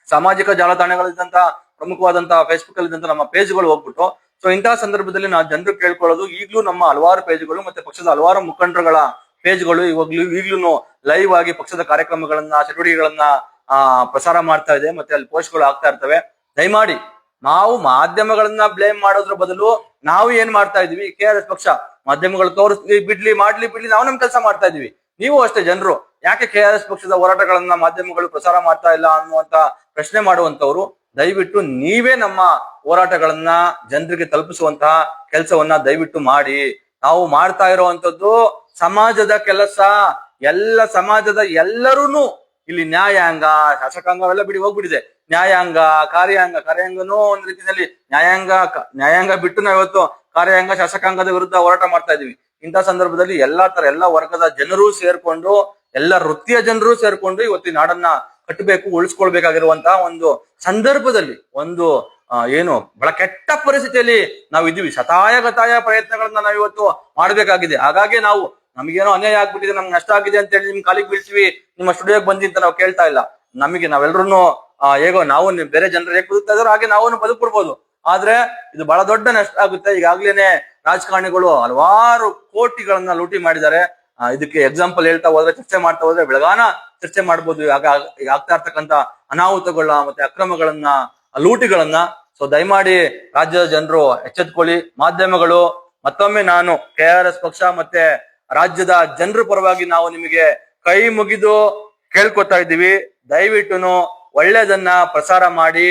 ಸಾಮಾಜಿಕ ಜಾಲತಾಣಗಳಿದ್ದಂತ ಪ್ರಮುಖವಾದಂತಹ ಫೇಸ್ಬುಕ್ ಅಲ್ಲಿ ಇದ್ದಂತ ನಮ್ಮ ಪೇಜ್ಗಳು ಹೋಗ್ಬಿಟ್ಟು. ಸೊ ಇಂತಹ ಸಂದರ್ಭದಲ್ಲಿ ನಾವು ಜನರು ಕೇಳ್ಕೊಳ್ಳೋದು, ಈಗ್ಲೂ ನಮ್ಮ ಹಲವಾರು ಪೇಜ್ಗಳು ಮತ್ತೆ ಪಕ್ಷದ ಹಲವಾರು ಮುಖಂಡರುಗಳ ಪೇಜ್ಗಳು ಈಗ್ಲೂ ಲೈವ್ ಆಗಿ ಪಕ್ಷದ ಕಾರ್ಯಕ್ರಮಗಳನ್ನ, ಚಟುವಟಿಕೆಗಳನ್ನ ಪ್ರಸಾರ ಮಾಡ್ತಾ ಇದೆ. ಮತ್ತೆ ಅಲ್ಲಿ ಪೋಸ್ಟ್ಗಳು ಆಗ್ತಾ ಇರ್ತವೆ. ದಯಮಾಡಿ ನಾವು ಮಾಧ್ಯಮಗಳನ್ನ ಬ್ಲೇಮ್ ಮಾಡೋದ್ರ ಬದಲು ನಾವು ಏನ್ ಮಾಡ್ತಾ ಇದೀವಿ, KRS ಪಕ್ಷ ಮಾಧ್ಯಮಗಳು ತೋರಿಸ್ಲಿ ಬಿಡ್ಲಿ ನಾವು ನಮ್ ಕೆಲಸ ಮಾಡ್ತಾ ಇದೀವಿ. ನೀವು ಅಷ್ಟೇ ಜನರು ಯಾಕೆ KRS ಪಕ್ಷದ ಹೋರಾಟಗಳನ್ನ ಮಾಧ್ಯಮಗಳು ಪ್ರಸಾರ ಮಾಡ್ತಾ ಇಲ್ಲ ಅನ್ನುವಂತ ಪ್ರಶ್ನೆ ಮಾಡುವಂತವ್ರು, ದಯವಿಟ್ಟು ನೀವೇ ನಮ್ಮ ಹೋರಾಟಗಳನ್ನ ಜನರಿಗೆ ತಲುಪಿಸುವಂತಹ ಕೆಲಸವನ್ನ ದಯವಿಟ್ಟು ಮಾಡಿ. ನಾವು ಮಾಡ್ತಾ ಇರುವಂತದ್ದು ಸಮಾಜದ ಕೆಲಸ. ಎಲ್ಲ ಸಮಾಜದ ಎಲ್ಲರೂ ಇಲ್ಲಿ ನ್ಯಾಯಾಂಗ, ಶಾಸಕಾಂಗ ಅವೆಲ್ಲ ಬಿಡಿ ಹೋಗ್ಬಿಟ್ಟಿದೆ. ನ್ಯಾಯಾಂಗ, ಕಾರ್ಯಾಂಗನೂ ಒಂದ್ ರೀತಿಯಲ್ಲಿ ನ್ಯಾಯಾಂಗ ಬಿಟ್ಟು ನಾವು ಇವತ್ತು ಕಾರ್ಯಾಂಗ, ಶಾಸಕಾಂಗದ ವಿರುದ್ಧ ಹೋರಾಟ ಮಾಡ್ತಾ ಇದೀವಿ. ಇಂಥ ಸಂದರ್ಭದಲ್ಲಿ ಎಲ್ಲಾ ವರ್ಗದ ಜನರು ಸೇರ್ಕೊಂಡು, ಎಲ್ಲ ವೃತ್ತಿಯ ಜನರು ಸೇರ್ಕೊಂಡು ಇವತ್ತು ಈ ನಾಡನ್ನ ಕಟ್ಟಬೇಕು, ಉಳಿಸ್ಕೊಳ್ಬೇಕಾಗಿರುವಂತಹ ಒಂದು ಸಂದರ್ಭದಲ್ಲಿ ಒಂದು ಏನು ಬಹಳ ಕೆಟ್ಟ ಪರಿಸ್ಥಿತಿಯಲ್ಲಿ ನಾವು ಇದೀವಿ. ಶತಾಯಗತಾಯ ಪ್ರಯತ್ನಗಳನ್ನ ನಾವು ಇವತ್ತು ಮಾಡ್ಬೇಕಾಗಿದೆ. ಹಾಗಾಗಿ ನಾವು ನಮಗೇನೋ ಅನ್ಯಾಯ ಆಗ್ಬಿಟ್ಟಿದೆ, ನಮ್ಗೆ ನಷ್ಟ ಆಗಿದೆ ಅಂತ ಹೇಳಿ ನಿಮ್ ಕಾಲಿಗೆ ಬೀಳ್ತೀವಿ, ನಿಮ್ಮ ಸ್ಟುಡಿಯೋಗೆ ಬಂದಿ ಅಂತ ನಾವು ಕೇಳ್ತಾ ಇಲ್ಲ. ನಾವೆಲ್ಲರೂ ಹೇಗೋ ನಾವು ಬೇರೆ ಜನರು ಹೇಗೆ ಬದುಕ್ತಾ ಇದಾರೋ ಹಾಗೆ ನಾವು ಬದುಕ್ಬಿಡ್ಬೋದು. ಆದ್ರೆ ಇದು ಬಹಳ ದೊಡ್ಡ ನಷ್ಟ ಆಗುತ್ತೆ. ಈಗಾಗ್ಲೇನೆ ರಾಜಕಾರಣಿಗಳು ಹಲವಾರು ಕೋಟಿಗಳನ್ನ ಲೂಟಿ ಮಾಡಿದ್ದಾರೆ. ಇದಕ್ಕೆ ಎಕ್ಸಾಂಪಲ್ ಹೇಳ್ತಾ ಹೋದ್ರೆ, ಚರ್ಚೆ ಮಾಡ್ತಾ ಹೋದ್ರೆ ಬೆಳಗಾನ ಚರ್ಚೆ ಮಾಡ್ಬೋದು. ಈಗ ಆಗ್ತಾ ಇರ್ತಕ್ಕಂಥ ಅನಾಹುತಗಳನ್ನ ಮತ್ತೆ ಅಕ್ರಮಗಳನ್ನ, ಲೂಟಿಗಳನ್ನ. ಸೊ ದಯಮಾಡಿ ರಾಜ್ಯದ ಜನರು ಎಚ್ಚೆತ್ಕೊಳ್ಳಿ. ಮಾಧ್ಯಮಗಳು, ಮತ್ತೊಮ್ಮೆ ನಾನು KRS ಪಕ್ಷ ಮತ್ತೆ ರಾಜ್ಯದ ಜನರ ಪರವಾಗಿ ನಾವು ನಿಮಗೆ ಕೈ ಮುಗಿದು ಕೇಳ್ಕೊತಾ ಇದ್ದೀವಿ. ದಯವಿಟ್ಟು ಒಳ್ಳೇದನ್ನ ಪ್ರಸಾರ ಮಾಡಿ.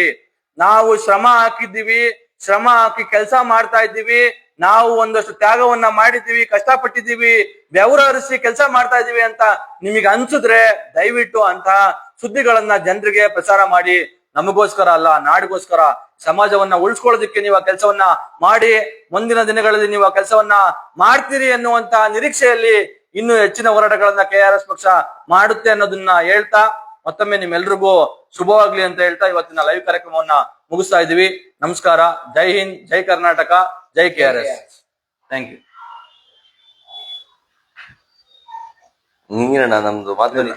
ನಾವು ಶ್ರಮ ಹಾಕಿದ್ದೀವಿ, ಶ್ರಮ ಹಾಕಿ ಕೆಲಸ ಮಾಡ್ತಾ ಇದ್ದೀವಿ. ನಾವು ಒಂದಷ್ಟು ತ್ಯಾಗವನ್ನ ಮಾಡಿದ್ದೀವಿ, ಕಷ್ಟಪಟ್ಟಿದ್ದೀವಿ, ಬೆವರು ಹರಿಸಿ ಕೆಲಸ ಮಾಡ್ತಾ ಇದೀವಿ ಅಂತ ನಿಮಗೆ ಅನ್ಸಿದ್ರೆ ದಯವಿಟ್ಟು ಅಂತ ಸುದ್ದಿಗಳನ್ನ ಜನರಿಗೆ ಪ್ರಸಾರ ಮಾಡಿ. ನಮಗೋಸ್ಕರ ಅಲ್ಲ, ನಾಡಿಗೋಸ್ಕರ, ಸಮಾಜವನ್ನ ಉಳಿಸ್ಕೊಳ್ಳೋದಕ್ಕೆ ನೀವು ಆ ಕೆಲಸವನ್ನ ಮಾಡಿ. ಮುಂದಿನ ದಿನಗಳಲ್ಲಿ ನೀವು ಆ ಕೆಲಸವನ್ನ ಮಾಡ್ತೀರಿ ಅನ್ನುವಂತ ನಿರೀಕ್ಷೆಯಲ್ಲಿ ಇನ್ನು ಹೆಚ್ಚಿನ ಹೋರಾಟಗಳನ್ನ KRS ಪಕ್ಷ ಮಾಡುತ್ತೆ ಅನ್ನೋದನ್ನ ಹೇಳ್ತಾ, ಮತ್ತೊಮ್ಮೆ ನಿಮ್ಮೆಲ್ರಿಗೂ ಶುಭವಾಗ್ಲಿ ಅಂತ ಹೇಳ್ತಾ ಇವತ್ತಿನ ಲೈವ್ ಕಾರ್ಯಕ್ರಮವನ್ನ ಮುಗಿಸ್ತಾ ಇದೀವಿ. ನಮಸ್ಕಾರ. ಜೈ ಹಿಂದ್, ಜೈ ಕರ್ನಾಟಕ, ಜೈ KRS. Thank you. ನೀನಣ್ಣ ನಮ್ದು ಮಾಧ್ಯಮ